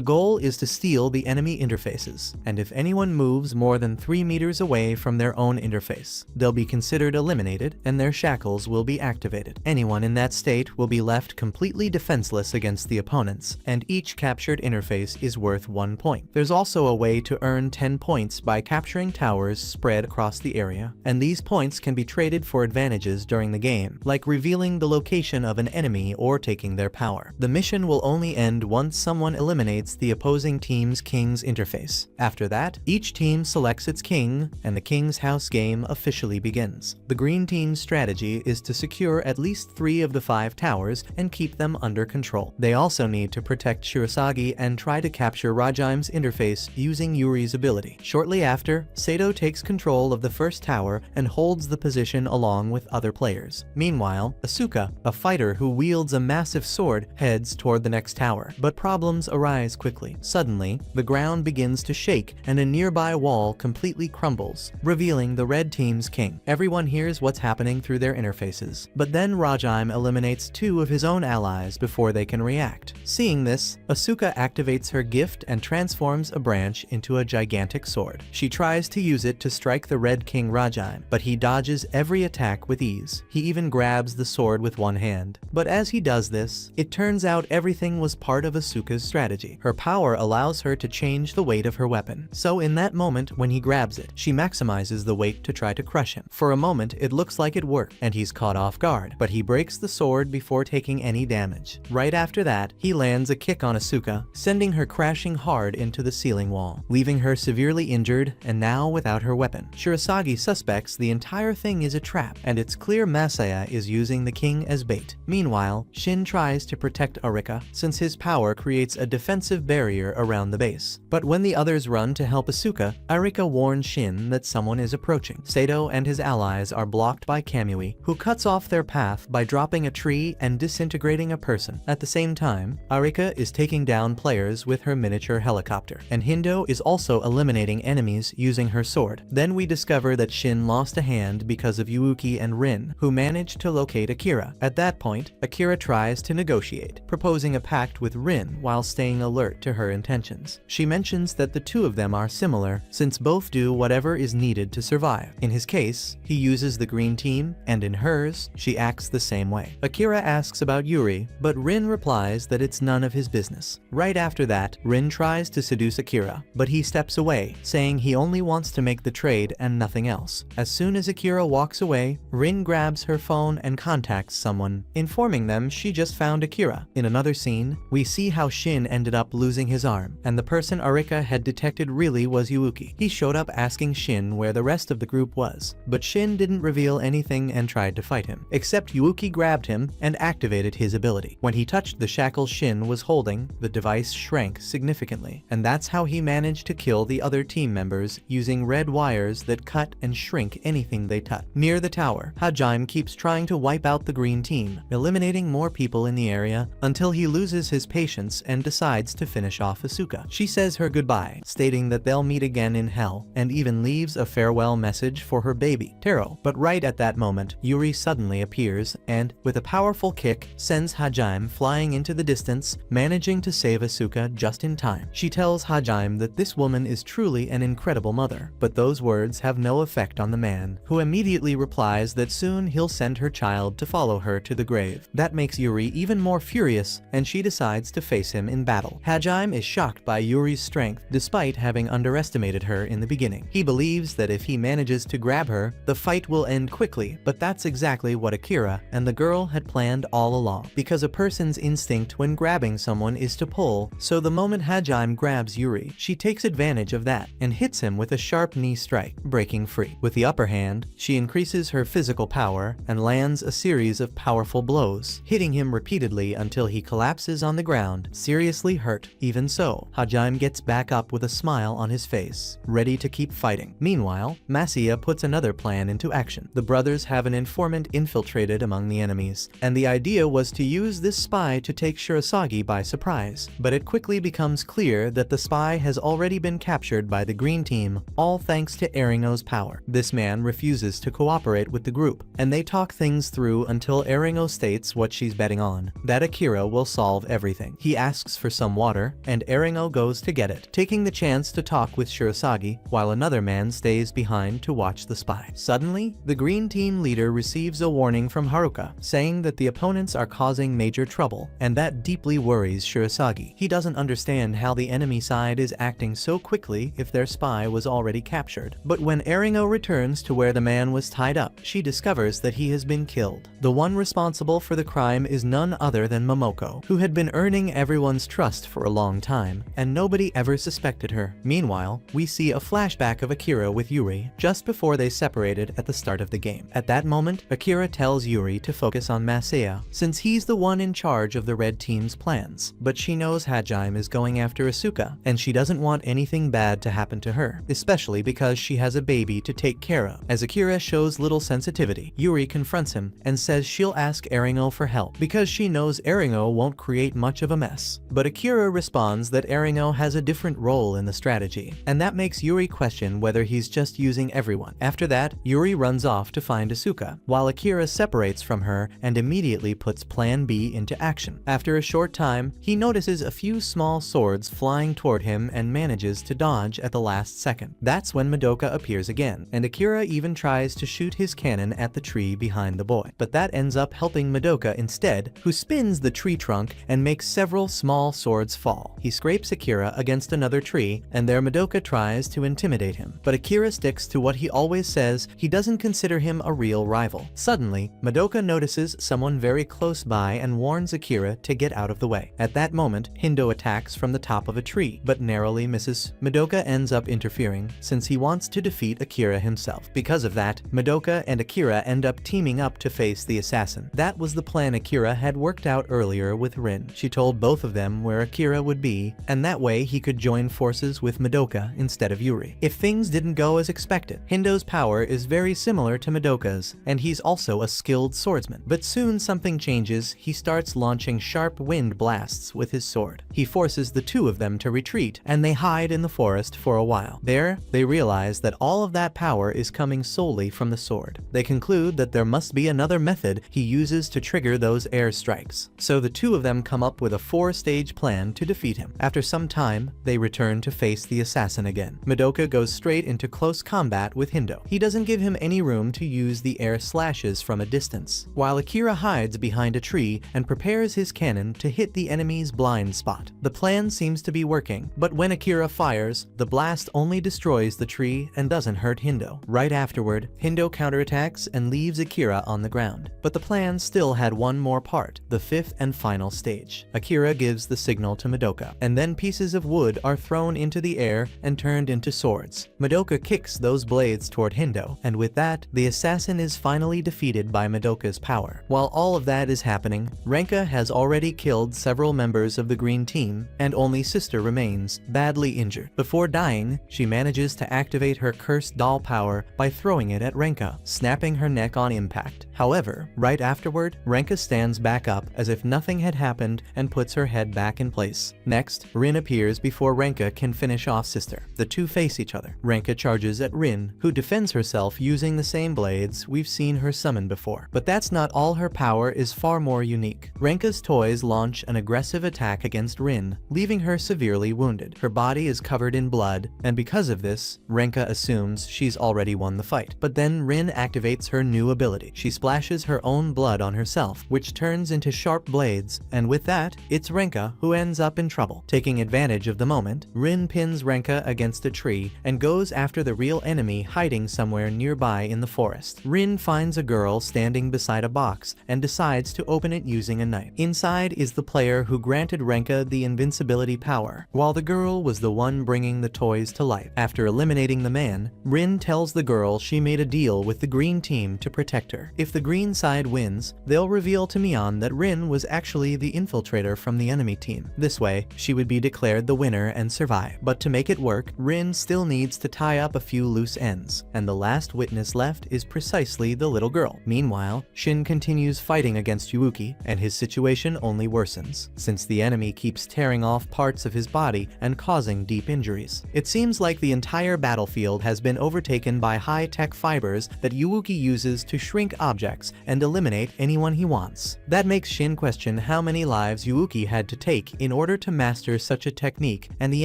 goal is to steal the enemy interfaces, and if anyone moves more than 3 meters away from their own interface, they'll be considered eliminated and their shackles will be activated. Anyone in that state will be left completely defenseless against the opponents, and each captured interface is worth 1 point. There's also a way to earn 10 points by capturing towers spread across the area, and these points can be traded for advantages during the game, like revealing the location of an enemy or taking their power. The mission will only end once someone eliminates the opposing team's king's interface. After that, each team selects its king, and the King's House game officially begins. The green team's strategy is to secure at least 3 of the 5 towers and keep them under control. They also need to protect Shirasagi and try to capture Rajime's interface using Yuri's ability. Shortly after, Sato takes control of the first tower and holds the position along with other players. Meanwhile, Asuka, a fighter who wields a massive sword, heads toward the next tower. But problems arise quickly. Suddenly, the ground begins to shake and a nearby wall completely crumbles, revealing the red team's king. Everyone hears what's happening through their interfaces, but then Rajime eliminates 2 of his own allies before they can react. Seeing this, Asuka activates her gift and transforms a branch into a gigantic sword. She tries to use it to strike the red king Rajime, but he dodges every attack with ease. He even grabs the sword with one hand. But as he does this, it turns out everything was part of Asuka's strategy. Her power allows her to change the weight of her weapon. So in that moment when he grabs it, she maximizes the weight to try to crush him. For a moment, it looks like it worked, and he's caught off guard, but he breaks the sword before taking any damage. Right after that, he lands a kick on Asuka, sending her crashing hard into the ceiling wall, leaving her severely injured and now without her weapon. Shirasagi suspects the entire thing is a trap, and it's clear Masaya is using the king as bait. Meanwhile, Shin tries to protect Arika, since his power creates a defensive barrier around the base. But when the others run to help Asuka, Arika warns Shin that someone is approaching. Sato and his allies are blocked by Kamui, who cuts off their path by dropping a tree and disintegrating a person. At the same time, Arika is taking down players with her miniature helicopter, and Hindo is also eliminating enemies using her sword. Then we discover that Shin lost a hand because of Yuuki and Rin, who managed to locate Akira. At that point, Akira tries to negotiate, proposing a pact with Rin while staying alert to her intentions. She mentions that the 2 of them are similar, since both do whatever is needed to survive. In his case, he uses the green team, and in hers, she acts the same way. Akira asks about Yuri, but Rin replies that it's none of his business. Right after that, Rin tries to seduce Akira, but he steps away, saying he only wants to make the trade and nothing else. As soon as Akira walks away, Rin grabs her phone and contacts someone, informing them she just found Akira. In another scene, we see how Shin ended up losing his arm, and the person Arika had detected really was Yuuki. He showed up asking Shin where the rest of the group was, but Shin didn't reveal anything and tried to fight him, except Yuuki grabbed him and activated his ability. When he touched the shackle Shin was holding, the device shrank significantly, and that's how he managed to kill the other team members using red wires that cut and shrink anything they touch. Near the tower, Hajime keeps trying to wipe out the green team, eliminating more people in the area until he loses his patience and decides to finish off Asuka. She says her goodbye, stating that they'll meet again in hell, and even leaves a farewell message for her baby, Taro. But right at that moment, Yuri suddenly appears and, with a powerful kick, sends Hajime flying into the distance, managing to save Asuka just in time. She tells Hajime that this woman is truly an incredible mother, but those words have no effect on the man, who immediately replies that soon he'll send her child to follow her to the grave. That makes Yuri even more furious, and she decides to face him in battle. Hajime is shocked by Yuri's strength, despite having underestimated her in the beginning. He believes that if he manages to grab her, the fight will end quickly, but that's exactly what Akira and the girl had planned all along, because a person's instinct when grabbing someone is to pull, so the moment Hajime grabs Yuri, she takes advantage of that and hits him with a sharp knee strike, breaking free. With the upper hand, she increases her physical power and lands a series of powerful blows, hitting him repeatedly until he collapses on the ground, seriously hurt. Even so, blow. Hajime gets back up with a smile on his face, ready to keep fighting. Meanwhile, Masiya puts another plan into action. The brothers have an informant infiltrated among the enemies, and the idea was to use this spy to take Shirasagi by surprise. But it quickly becomes clear that the spy has already been captured by the green team, all thanks to Eringo's power. This man refuses to cooperate with the group, and they talk things through until Eringo states what she's betting on, that Akira will solve everything. He asks for some water, and Eringo goes to get it, taking the chance to talk with Shirasagi, while another man stays behind to watch the spy. Suddenly, the green team leader receives a warning from Haruka, saying that the opponents are causing major trouble, and that deeply worries Shirasagi. He doesn't understand how the enemy side is acting so quickly if their spy was already captured. But when Eringo returns to where the man was tied up, she discovers that he has been killed. The one responsible for the crime is none other than Momoko, who had been earning everyone's trust for a long time, and nobody ever suspected her. Meanwhile, we see a flashback of Akira with Yuri just before they separated at the start of the game. At that moment, Akira tells Yuri to focus on Masiya, since he's the one in charge of the red team's plans. But she knows Hajime is going after Asuka, and she doesn't want anything bad to happen to her, especially because she has a baby to take care of. As Akira shows little sensitivity, Yuri confronts him and says she'll ask Eringo for help, because she knows Eringo won't create much of a mess. But Akira responds that Eringo has a different role in the strategy, and that makes Yuri question whether he's just using everyone. After that, Yuri runs off to find Asuka, while Akira separates from her and immediately puts Plan B into action. After a short time, he notices a few small swords flying toward him and manages to dodge at the last second. That's when Madoka appears again, and Akira even tries to shoot his cannon at the tree behind the boy. But that ends up helping Madoka instead, who spins the tree trunk and makes several small swords fall. He scrapes Akira against another tree, and there Madoka tries to intimidate him. But Akira sticks to what he always says: he doesn't consider him a real rival. Suddenly, Madoka notices someone very close by and warns Akira to get out of the way. At that moment, Hindo attacks from the top of a tree, but narrowly misses. Madoka ends up interfering, since he wants to defeat Akira himself. Because of that, Madoka and Akira end up teaming up to face the assassin. That was the plan Akira had worked out earlier with Rin. She told both of them where Akira would be, and that way he could join forces with Madoka instead of Yuri. If things didn't go as expected, Hindo's power is very similar to Madoka's, and he's also a skilled swordsman. But soon something changes. He starts launching sharp wind blasts with his sword. He forces the two of them to retreat, and they hide in the forest for a while. There, they realize that all of that power is coming solely from the sword. They conclude that there must be another method he uses to trigger those airstrikes. So the two of them come up with a 4-stage plan to defeat him. After some time, they return to face the assassin again. Madoka goes straight into close combat with Hindo. He doesn't give him any room to use the air slashes from a distance, while Akira hides behind a tree and prepares his cannon to hit the enemy's blind spot. The plan seems to be working, but when Akira fires, the blast only destroys the tree and doesn't hurt Hindo. Right afterward, Hindo counterattacks and leaves Akira on the ground. But the plan still had one more part, the 5th and final stage. Akira gives the signal to Madoka, and then pieces of wood are thrown into the air and turned into swords. Madoka kicks those blades toward Hindo, and with that, the assassin is finally defeated by Madoka's power. While all of that is happening, Renka has already killed several members of the green team, and only Sister remains, badly injured. Before dying, she manages to activate her cursed doll power by throwing it at Renka, snapping her neck on impact. However, right afterward, Renka stands back up as if nothing had happened and puts her head back in place. Next, Rin appears before Renka can finish off Sister. The two face each other. Renka charges at Rin, who defends herself using the same blades we've seen her summon before. But that's not all. Her power is far more unique. Renka's toys launch an aggressive attack against Rin, leaving her severely wounded. Her body is covered in blood, and because of this, Renka assumes she's already won the fight. But then Rin activates her new ability. She splashes her own blood on herself, which turns into sharp blades, and with that, it's Renka who ends up in trouble. Taking advantage of the moment, Rin pins Renka against a tree and goes after the real enemy hiding somewhere nearby in the forest. Rin finds a girl standing beside a box and decides to open it using a knife. Inside is the player who granted Renka the invincibility power, while the girl was the one bringing the toys to life. After eliminating the man, Rin tells the girl she made a deal with the green team to protect her. If the green side wins, they'll reveal to Mion that Rin was actually the infiltrator from the enemy team. This way, she would be declared the winner and survive. But to make it work, Rin still needs to tie up a few loose ends, and the last witness left is precisely the little girl. Meanwhile, Shin continues fighting against Yuuki, and his situation only worsens, since the enemy keeps tearing off parts of his body and causing deep injuries. It seems like the entire battlefield has been overtaken by high-tech fibers that Yuuki uses to shrink objects and eliminate anyone he wants. That makes Shin question how many lives Yuuki had to take in order to master such a technique, and the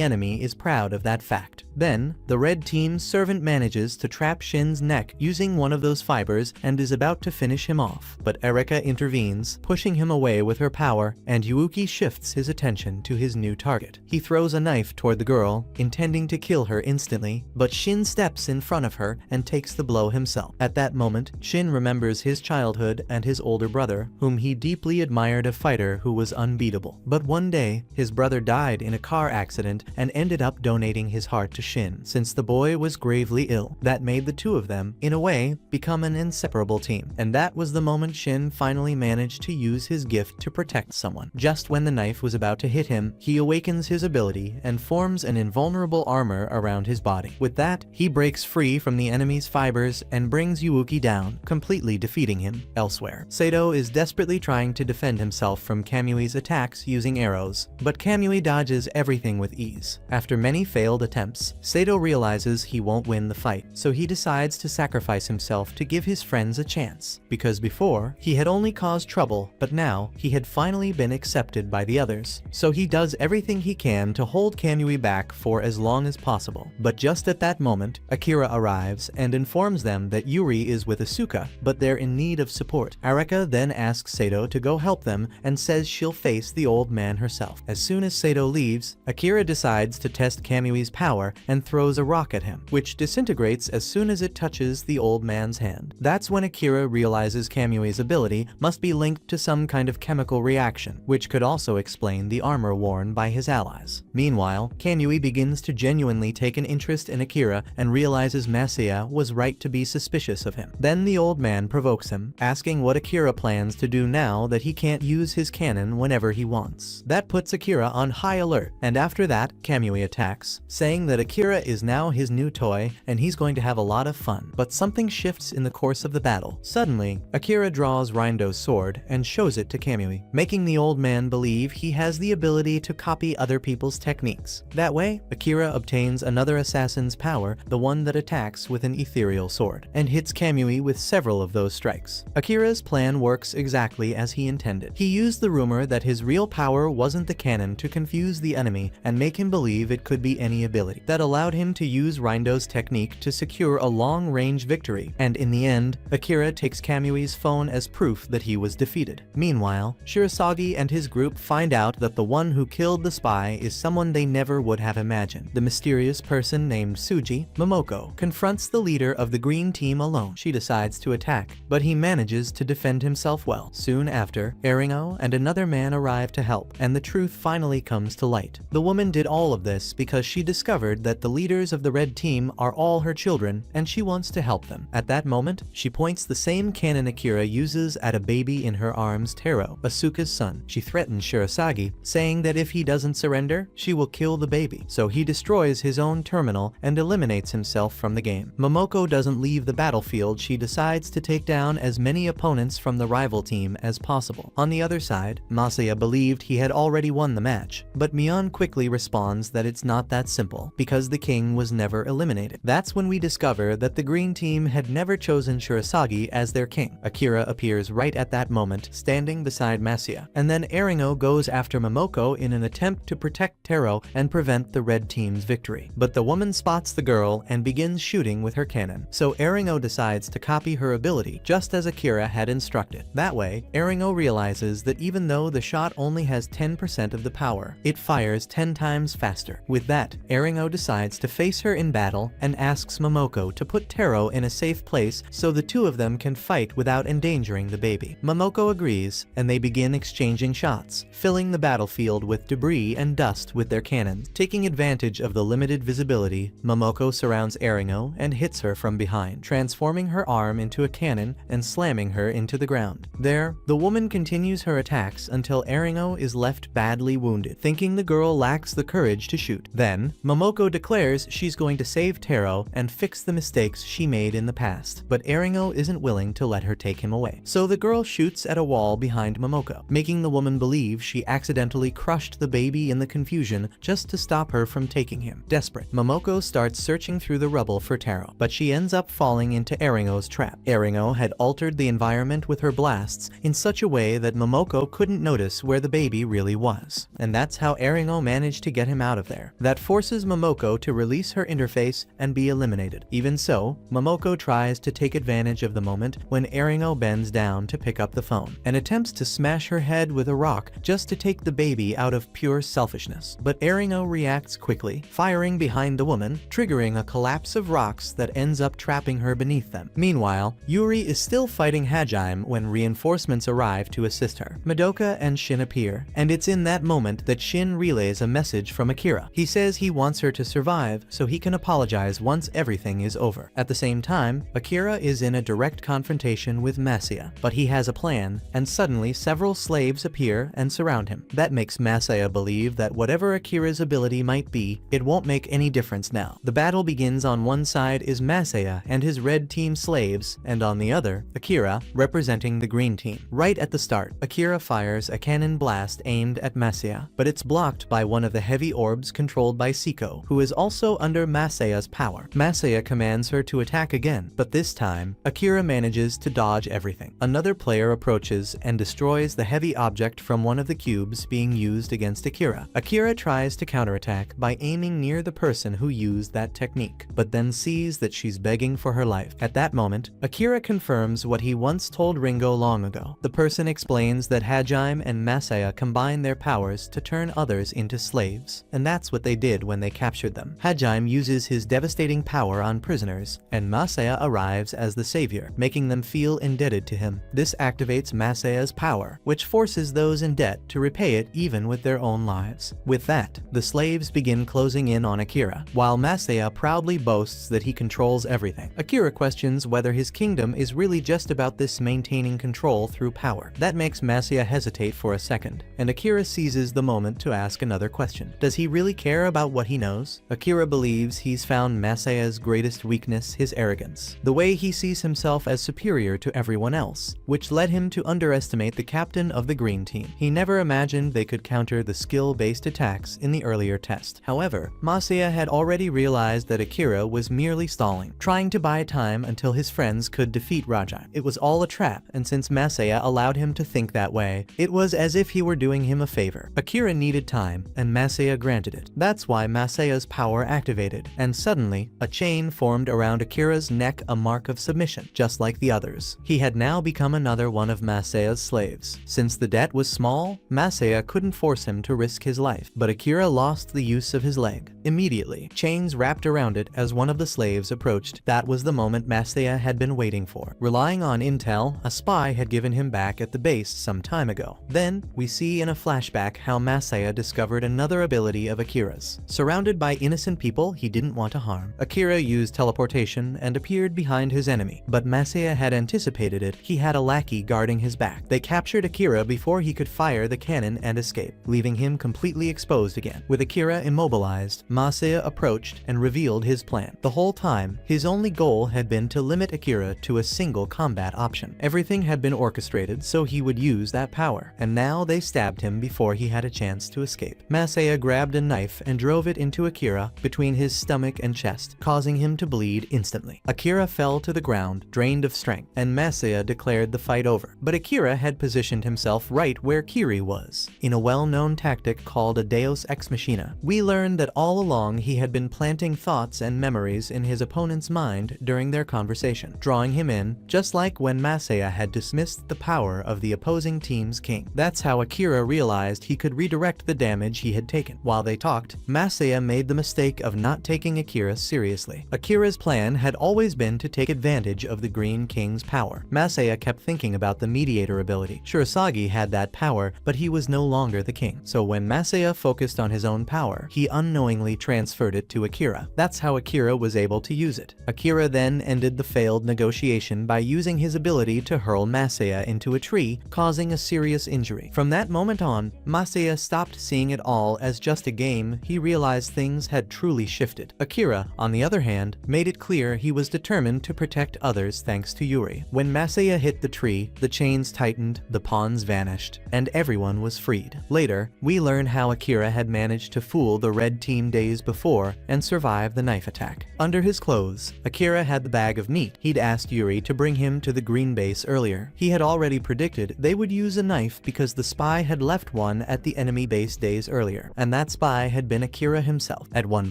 enemy is proud of that fact. Then, the red team's servant manages to trap Shin's neck using one of those fibers and is about to finish him off. But Erika intervenes, pushing him away with her power, and Yuuki shifts his attention to his new target. He throws a knife toward the girl, intending to kill her instantly, but Shin steps in front of her and takes the blow himself. At that moment, Shin remembers his childhood and his older brother, whom he deeply admired, a fighter who was unbeatable. But one day, his brother died in a car accident and ended up donating his heart to Shin, since the boy was gravely ill. That made the two of them, in a way, become an inseparable team. And that was the moment Shin finally managed to use his gift to protect someone. Just when the knife was about to hit him, he awakens his ability and forms an invulnerable armor around his body. With that, he breaks free from the enemy's fibers and brings Yuuki down, completely defeating him. Elsewhere, Sato is desperately trying to defend himself from Kamui's attacks using arrows, but Kamui dodges everything with ease. After many failed attempts, Sato realizes he won't win the fight, so he decides to sacrifice himself to give his friends a chance. Because before, he had only caused trouble, but now, he had finally been accepted by the others. So he does everything he can to hold Kamui back for as long as possible. But just at that moment, Akira arrives and informs them that Yuri is with Asuka, but they're in need of support. Arika then asks Sato to go help them and says she'll face the old man herself. As soon as Sato leaves, Akira decides to test Kamui's power and throws a rock at him, which disintegrates as soon as it touches the old man's hand. That's when Akira realizes Kamui's ability must be linked to some kind of chemical reaction, which could also explain the armor worn by his allies. Meanwhile, Kamui begins to genuinely take an interest in Akira and realizes Masuya was right to be suspicious of him. Then the old man provokes him, asking what Akira plans to do now that he can't use his cannon whenever he wants. That puts Akira on high alert, and after that, Kamui attacks, saying that Akira is now his new toy and he's going to have a lot of fun. But something shifts in the course of the battle. Suddenly, Akira draws Rindo's sword and shows it to Kamui, making the old man believe he has the ability to copy other people's techniques. That way, Akira obtains another assassin's power, the one that attacks with an ethereal sword, and hits Kamui with several of those strikes. Akira's plan works exactly as he intended. He used the rumor that his real power wasn't the cannon to confuse the enemy and make him believe it could be any ability. That allowed him to use Rindo's technique to secure a long-range victory, and in the end, Akira takes Kamui's phone as proof that he was defeated. Meanwhile, Shirasagi and his group find out that the one who killed the spy is someone they never would have imagined. The mysterious person named Tsuji, Momoko, confronts the leader of the green team alone. She decides to attack, but he manages to defend himself well. Soon after, Eringo and another man arrive to help, and the truth finally comes to light. The woman did all of this because she discovered that the leaders of the red team are all her children, and she wants to help them. At that moment, she points the same cannon Akira uses at a baby in her arms, Taro, Asuka's son. She threatens Shirasagi, saying that if he doesn't surrender, she will kill the baby. So he destroys his own terminal and eliminates himself from the game. Momoko doesn't leave the battlefield. She decides to take down as many opponents from the rival team as possible. On the other side, Masuya believed he had already won the match, but Mion quickly responds that it's not that simple, because the king was never eliminated. That's when we discover that the green team had never chosen Shirasagi as their king. Akira appears right at that moment, standing beside Masuya, and then Eringo goes after Momoko in an attempt to protect Taro and prevent the red team's victory. But the woman spots the girl and begins shooting with her cannon, so Eringo decides to copy her ability, just as Akira had instructed. That way, Eringo realizes that even though the shot only has 10% of the power, it fires 10 times faster. With that, Eringo decides decides to face her in battle and asks Momoko to put Taro in a safe place so the two of them can fight without endangering the baby. Momoko agrees, and they begin exchanging shots, filling the battlefield with debris and dust with their cannons. Taking advantage of the limited visibility, Momoko surrounds Eringo and hits her from behind, transforming her arm into a cannon and slamming her into the ground. There, the woman continues her attacks until Eringo is left badly wounded, thinking the girl lacks the courage to shoot. Then, Momoko declares she's going to save Taro and fix the mistakes she made in the past, but Eringo isn't willing to let her take him away. So the girl shoots at a wall behind Momoko, making the woman believe she accidentally crushed the baby in the confusion just to stop her from taking him. Desperate, Momoko starts searching through the rubble for Taro, but she ends up falling into Eringo's trap. Eringo had altered the environment with her blasts in such a way that Momoko couldn't notice where the baby really was. And that's how Eringo managed to get him out of there. That forces Momoko to release her interface and be eliminated. Even so, Momoko tries to take advantage of the moment when Eringo bends down to pick up the phone and attempts to smash her head with a rock just to take the baby out of pure selfishness. But Eringo reacts quickly, firing behind the woman, triggering a collapse of rocks that ends up trapping her beneath them. Meanwhile, Yuri is still fighting Hajime when reinforcements arrive to assist her. Madoka and Shin appear, and it's in that moment that Shin relays a message from Akira. He says he wants her to survive so he can apologize once everything is over. At the same time, Akira is in a direct confrontation with Masaya, but he has a plan, and suddenly several slaves appear and surround him. That makes Masaya believe that whatever Akira's ability might be, it won't make any difference now. The battle begins. On one side is Masaya and his red team slaves, and on the other, Akira, representing the green team. Right at the start, Akira fires a cannon blast aimed at Masaya, but it's blocked by one of the heavy orbs controlled by Siko, who is also under Masaya's power. Masaya commands her to attack again, but this time, Akira manages to dodge everything. Another player approaches and destroys the heavy object from one of the cubes being used against Akira. Akira tries to counterattack by aiming near the person who used that technique, but then sees that she's begging for her life. At that moment, Akira confirms what he once told Ringo long ago. The person explains that Hajime and Masaya combine their powers to turn others into slaves, and that's what they did when they captured them. Hajime uses his devastating power on prisoners, and Masaya arrives as the savior, making them feel indebted to him. This activates Masaya's power, which forces those in debt to repay it even with their own lives. With that, the slaves begin closing in on Akira, while Masaya proudly boasts that he controls everything. Akira questions whether his kingdom is really just about this maintaining control through power. That makes Masaya hesitate for a second, and Akira seizes the moment to ask another question. Does he really care about what he knows? Akira believes he's found Masaya's greatest weakness, his arrogance. The way he sees himself as superior to everyone else, which led him to underestimate the captain of the green team. He never imagined they could counter the skill-based attacks in the earlier test. However, Masaya had already realized that Akira was merely stalling, trying to buy time until his friends could defeat Raja. It was all a trap, and since Masaya allowed him to think that way, it was as if he were doing him a favor. Akira needed time, and Masaya granted it. That's why Masaya's power activated, and suddenly, a chain formed around Akira's neck, a mark of submission, just like the others. He had now become another one of Masaya's slaves. Since the debt was small, Masaya couldn't force him to risk his life, but Akira lost the use of his leg. Immediately, chains wrapped around it as one of the slaves approached. That was the moment Masaya had been waiting for. Relying on intel, a spy had given him back at the base some time ago. Then, we see in a flashback how Masaya discovered another ability of Akira's. Surrounded by innocent people he didn't want to harm, Akira used teleportation and appeared behind his enemy. But Masaya had anticipated it. He had a lackey guarding his back. They captured Akira before he could fire the cannon and escape, leaving him completely exposed again. With Akira immobilized, Masaya approached and revealed his plan. The whole time, his only goal had been to limit Akira to a single combat option. Everything had been orchestrated so he would use that power, and now they stabbed him before he had a chance to escape. Masaya grabbed a knife and drove it into Akira between his stomach and chest, causing him to bleed instantly. Akira fell to the ground, drained of strength, and Masaya declared the fight over. But Akira had positioned himself right where Kiri was. In a well-known tactic called a Deus Ex Machina, we learned that all along he had been planting thoughts and memories in his opponent's mind during their conversation, drawing him in, just like when Masaya had dismissed the power of the opposing team's king. That's how Akira realized he could redirect the damage he had taken. While they talked, Masaya made the mistake of not taking Akira seriously. Akira's plan had always been to take advantage of the Green King's power. Masaya kept thinking about the mediator ability. Shirasagi had that power, but he was no longer the king. So when Masaya focused on his own power, he unknowingly transferred it to Akira. That's how Akira was able to use it. Akira then ended the failed negotiation by using his ability to hurl Masaya into a tree, causing a serious injury. From that moment on, Masaya stopped seeing it all as just a game. He realized things had truly shifted. Akira, on the other hand, made it clear he was determined to protect others thanks to Yuri. When Masaya hit the tree, the chains tightened, the pawns vanished, and everyone was freed. Later, we learn how Akira had managed to fool the red team days before and survive the knife attack. Under his clothes, Akira had the bag of meat. He'd asked Yuri to bring him to the green base earlier. He had already predicted they would use a knife because the spy had left one at the enemy base days earlier, and that spy had been Akira himself. At one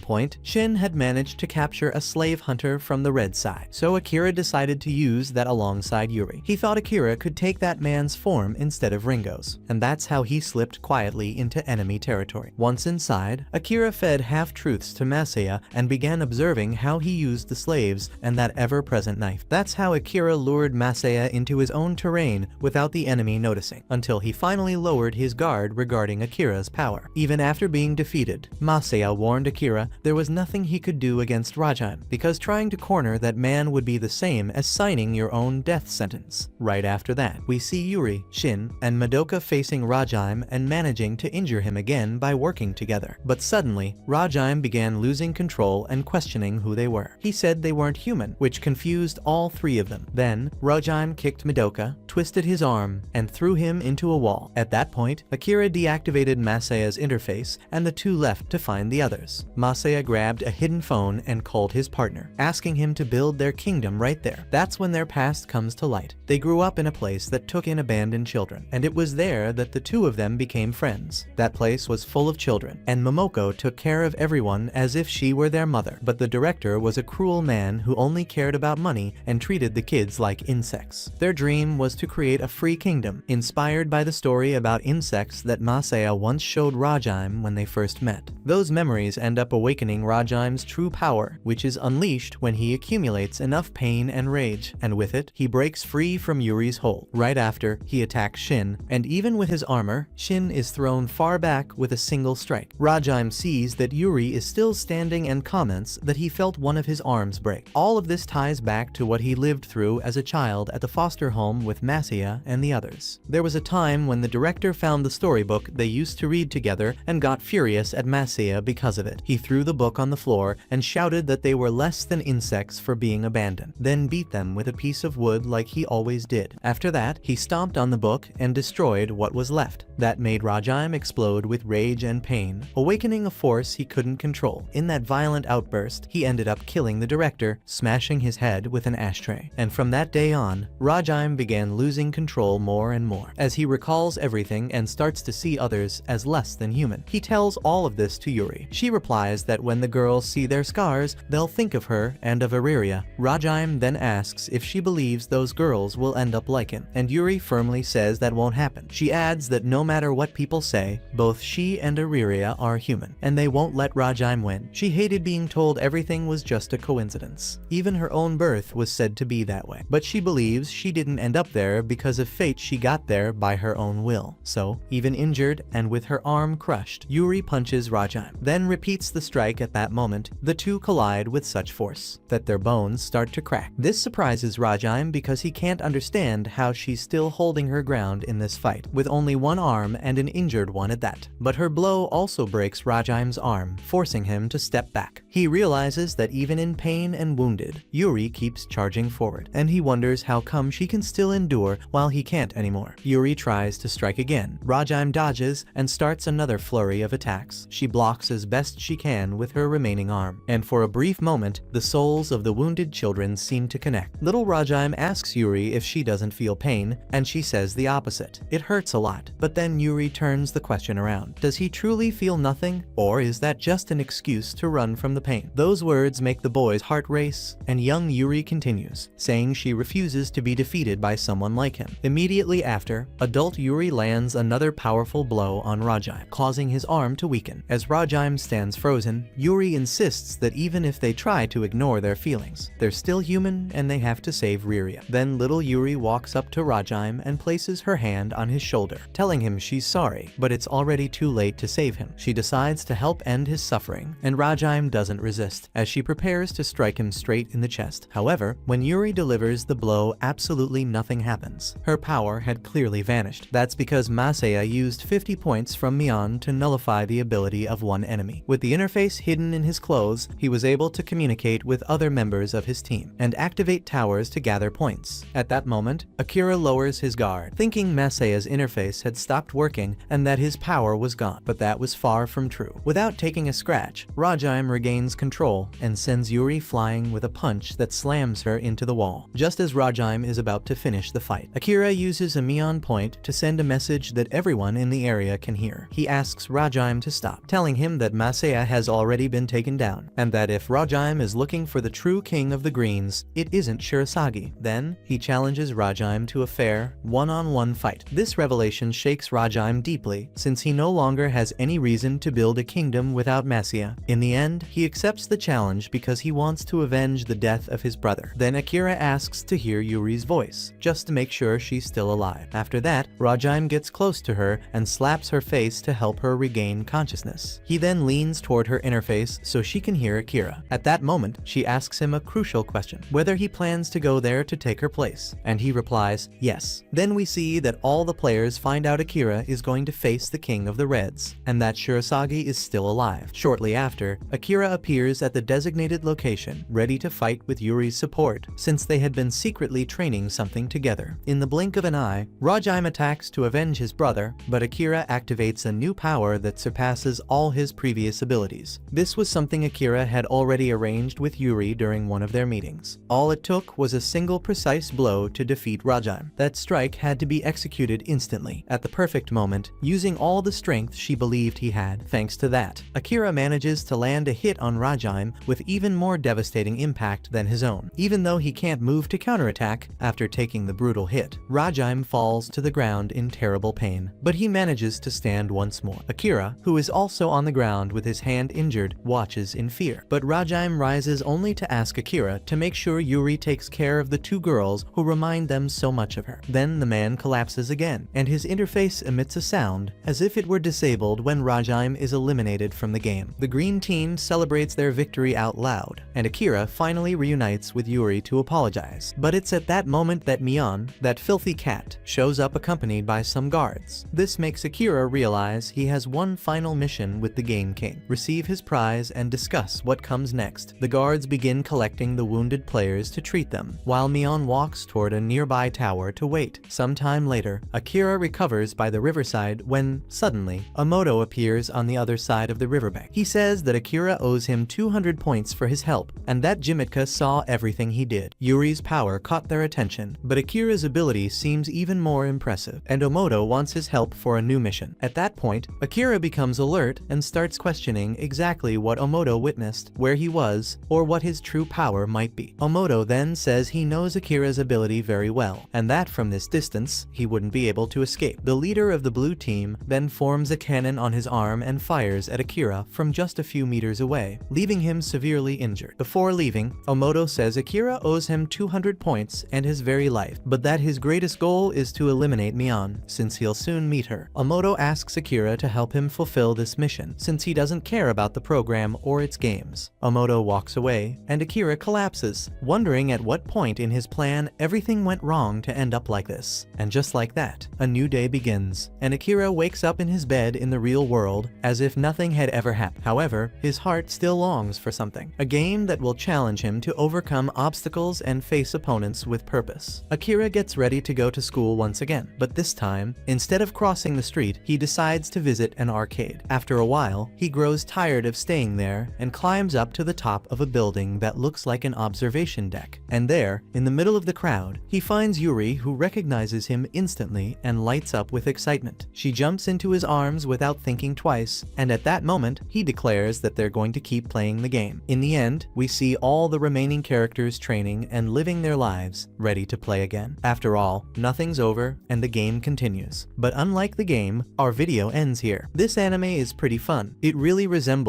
point, Shin had managed to capture a slave hunter from the red side, so Akira decided to use that alongside Yuri. He thought Akira could take that man's form instead of Ringo's, and that's how he slipped quietly into enemy territory. Once inside, Akira fed half-truths to Masaya and began observing how he used the slaves and that ever-present knife. That's how Akira lured Masaya into his own terrain without the enemy noticing, until he finally lowered his guard regarding Akira's power. Even after being defeated, Masaya warned Akira there was nothing he could do against Rajaim, because trying to corner that man would be the same as signing your own death sentence. Right after that, we see Yuri, Shin, and Madoka facing Rajaim and managing to injure him again by working together. But suddenly, Rajaim began losing control and questioning who they were. He said they weren't human, which confused all three of them. Then, Rajaim kicked Madoka, twisted his arm, and threw him into a wall. At that point, Akira deactivated Masaya's interface, and the two left to find the others. Masaya grabbed a hidden phone and called his partner, asking him to build their kingdom right there. That's when their past comes to light. They grew up in a place that took in abandoned children, and it was there that the two of them became friends. That place was full of children, and Momoko took care of everyone as if she were their mother. But the director was a cruel man who only cared about money and treated the kids like insects. Their dream was to create a free kingdom, inspired by the story about insects that Masaya once showed Rajaim when they first met. Those memories end up awakening Rajaim's true power, which is unleashed when he accumulates enough pain and rage, and with it, he breaks free from Yuri's hold. Right after, he attacks Shin, and even with his armor, Shin is thrown far back with a single strike. Rajaim sees that Yuri is still standing and comments that he felt one of his arms break. All of this ties back to what he lived through as a child at the foster home with Masaya and the others. There was a time when the director found the storybook they used to read together and got furious at Masaya because of it. He threw the book on the floor and shouted that they were less than insects for being abandoned, then beat them with a piece of wood like he always did. After that, he stomped on the book and destroyed what was left. That made Rajaim explode with rage and pain, awakening a force he couldn't control. In that violent outburst, he ended up killing the director, smashing his head with an ashtray. And from that day on, Rajaim began losing control more and more, as he recalls everything and starts to see others as less than human. He tells all of this to Yuri. She replies that when the girls see their scars, they'll think of her and of Iriria. Rajaim then asks if she believes those girls will end up like him, and Yuri firmly says that won't happen. She adds that no matter what people say, both she and Iriria are human, and they won't let Rajaim win. She hated being told everything was just a coincidence. Even her own birth was said to be that way. But she believes she didn't end up there because of fate. She got there by her own will. So, even injured and with her arm crushed, Yuri punches Rajaim, then repeats the strike. At that moment, the two collide with such force that their bones start to crack. This surprises Rajaim because he can't understand how she's still holding her ground in this fight, with only one arm and an injured one at that. But her blow also breaks Rajaim's arm, forcing him to step back. He realizes that even in pain and wounded, Yuri keeps charging forward, and he wonders how come she can still endure while he can't anymore. Yuri tries to strike again. Rajaim dodges and starts another flurry of attacks. She blocks as best she can with her remaining arm, and for a brief moment, the souls of the wounded children seem to connect. Little Rajaim asks Yuri if she doesn't feel pain, and she says the opposite. It hurts a lot. But then Yuri turns the question around. Does he truly feel nothing? Or is that just an excuse to run from the pain. Those words make the boy's heart race, and young Yuri continues, saying she refuses to be defeated by someone like him. Immediately after, adult Yuri lands another powerful blow on Rajime, causing his arm to weaken. As Rajime stands frozen, Yuri insists that even if they try to ignore their feelings, they're still human and they have to save Riria. Then little Yuri walks up to Rajime and places her hand on his shoulder, telling him she's sorry, but it's already too late to save him. She decides to help end his suffering, and Rajime doesn't resist, as she prepares to strike him straight in the chest. However, when Yuri delivers the blow, absolutely nothing happens. Her power had clearly vanished. That's because Masaya used 50 points from Mion to nullify the ability of one enemy. With the interface hidden in his clothes, he was able to communicate with other members of his team and activate towers to gather points. At that moment, Akira lowers his guard, thinking Masaya's interface had stopped working and that his power was gone, but that was far from true. Without taking a scratch, Rajime regains control and sends Yuri flying with a punch that slams her into the wall. Just as Rajime is about to finish the fight, Akira uses a Mion point to send a message that everyone in the area can hear. He asks Rajime to stop, telling him that Masaya has already been taken down, and that if Rajime is looking for the true king of the Greens, it isn't Shirasagi. Then, he challenges Rajime to a fair, one-on-one fight. This revelation shakes Rajime deeply, since he no longer has any reason to build a kingdom without Masaya. In the end, he accepts the challenge because he wants to avenge the death of his brother. Then Akira asks to hear Yuri's voice, just to make sure she's still alive. After that, Rajime gets close to her and slaps her face to help her regain consciousness. He then leans toward her interface so she can hear Akira. At that moment, she asks him a crucial question, whether he plans to go there to take her place, and he replies, yes. Then we see that all the players find out Akira is going to face the king of the Reds, and that Shirasagi is still alive. Shortly after, Akira appears at the designated location, ready to fight with Yuri's support, since they had been secretly training something together. In the blink of an eye, Rajime attacks to avenge his brother, but Akira activates a new power that surpasses all his previous abilities. This was something Akira had already arranged with Yuri during one of their meetings. All it took was a single precise blow to defeat Rajime. That strike had to be executed instantly, at the perfect moment, using all the strength she believed he had. Thanks to that, Akira manages to land a hit on Rajime with even more devastating impact than his own. Even though he can't move to counterattack after taking the brutal hit, Rajime falls to the ground in terrible pain, but he manages to stand once more. Akira, who is also on the ground with his hand injured, watches in fear. But Rajime rises only to ask Akira to make sure Yuri takes care of the two girls who remind them so much of her. Then the man collapses again, and his interface emits a sound as if it were disabled when Rajime is eliminated from the game. The green team celebrates their victory out loud, and Akira finally reunites with Yuri to apologize. But it's at that moment that Mion, that filthy cat, shows up accompanied by some guards. This makes Akira realize he has one final mission with the Game King: receive his prize and discuss what comes next. The guards begin collecting the wounded players to treat them, while Mion walks toward a nearby tower to wait. Sometime later, Akira recovers by the riverside when, suddenly, Omoto appears on the other side of the riverbank. He says that Akira owes him 200 points for his help, and that Jimitka saw everything he did. Yuri's power caught their attention, but Akira's ability seems even more impressive, and Omoto wants his help for a new mission. At that point, Akira becomes alert and starts questioning exactly what Omoto witnessed, where he was, or what his true power might be. Omoto then says he knows Akira's ability very well, and that from this distance, he wouldn't be able to escape. The leader of the blue team then forms a cannon on his arm and fires at Akira from just a few meters away, leaving him severely injured. Before leaving, Omoto says Akira owes him 200 points and his very life, but that his greatest goal is to eliminate Mion, since he'll soon meet her. Omoto asks Akira to help him fulfill this mission, since he doesn't care about the program or its games. Omoto walks away, and Akira collapses, wondering at what point in his plan everything went wrong to end up like this. And just like that, a new day begins, and Akira wakes up in his bed in the real world, as if nothing had ever happened. However, his heart still longs for something, a game that will challenge him to overcome obstacles and face opponents with purpose. Akira gets ready to go to school once again, but this time, instead of crossing the street, he decides to visit an arcade. After a while, he grows tired of staying there and climbs up to the top of a building that looks like an observation deck. And there, in the middle of the crowd, he finds Yuri, who recognizes him instantly and lights up with excitement. She jumps into his arms without thinking twice, and at that moment, he declares that they're going to keep playing the game. In the end, we see all the remaining characters training and living their lives, ready to play again. After all, nothing's over, and the game continues. But unlike the game, our video ends here. This anime is pretty fun. It really resembles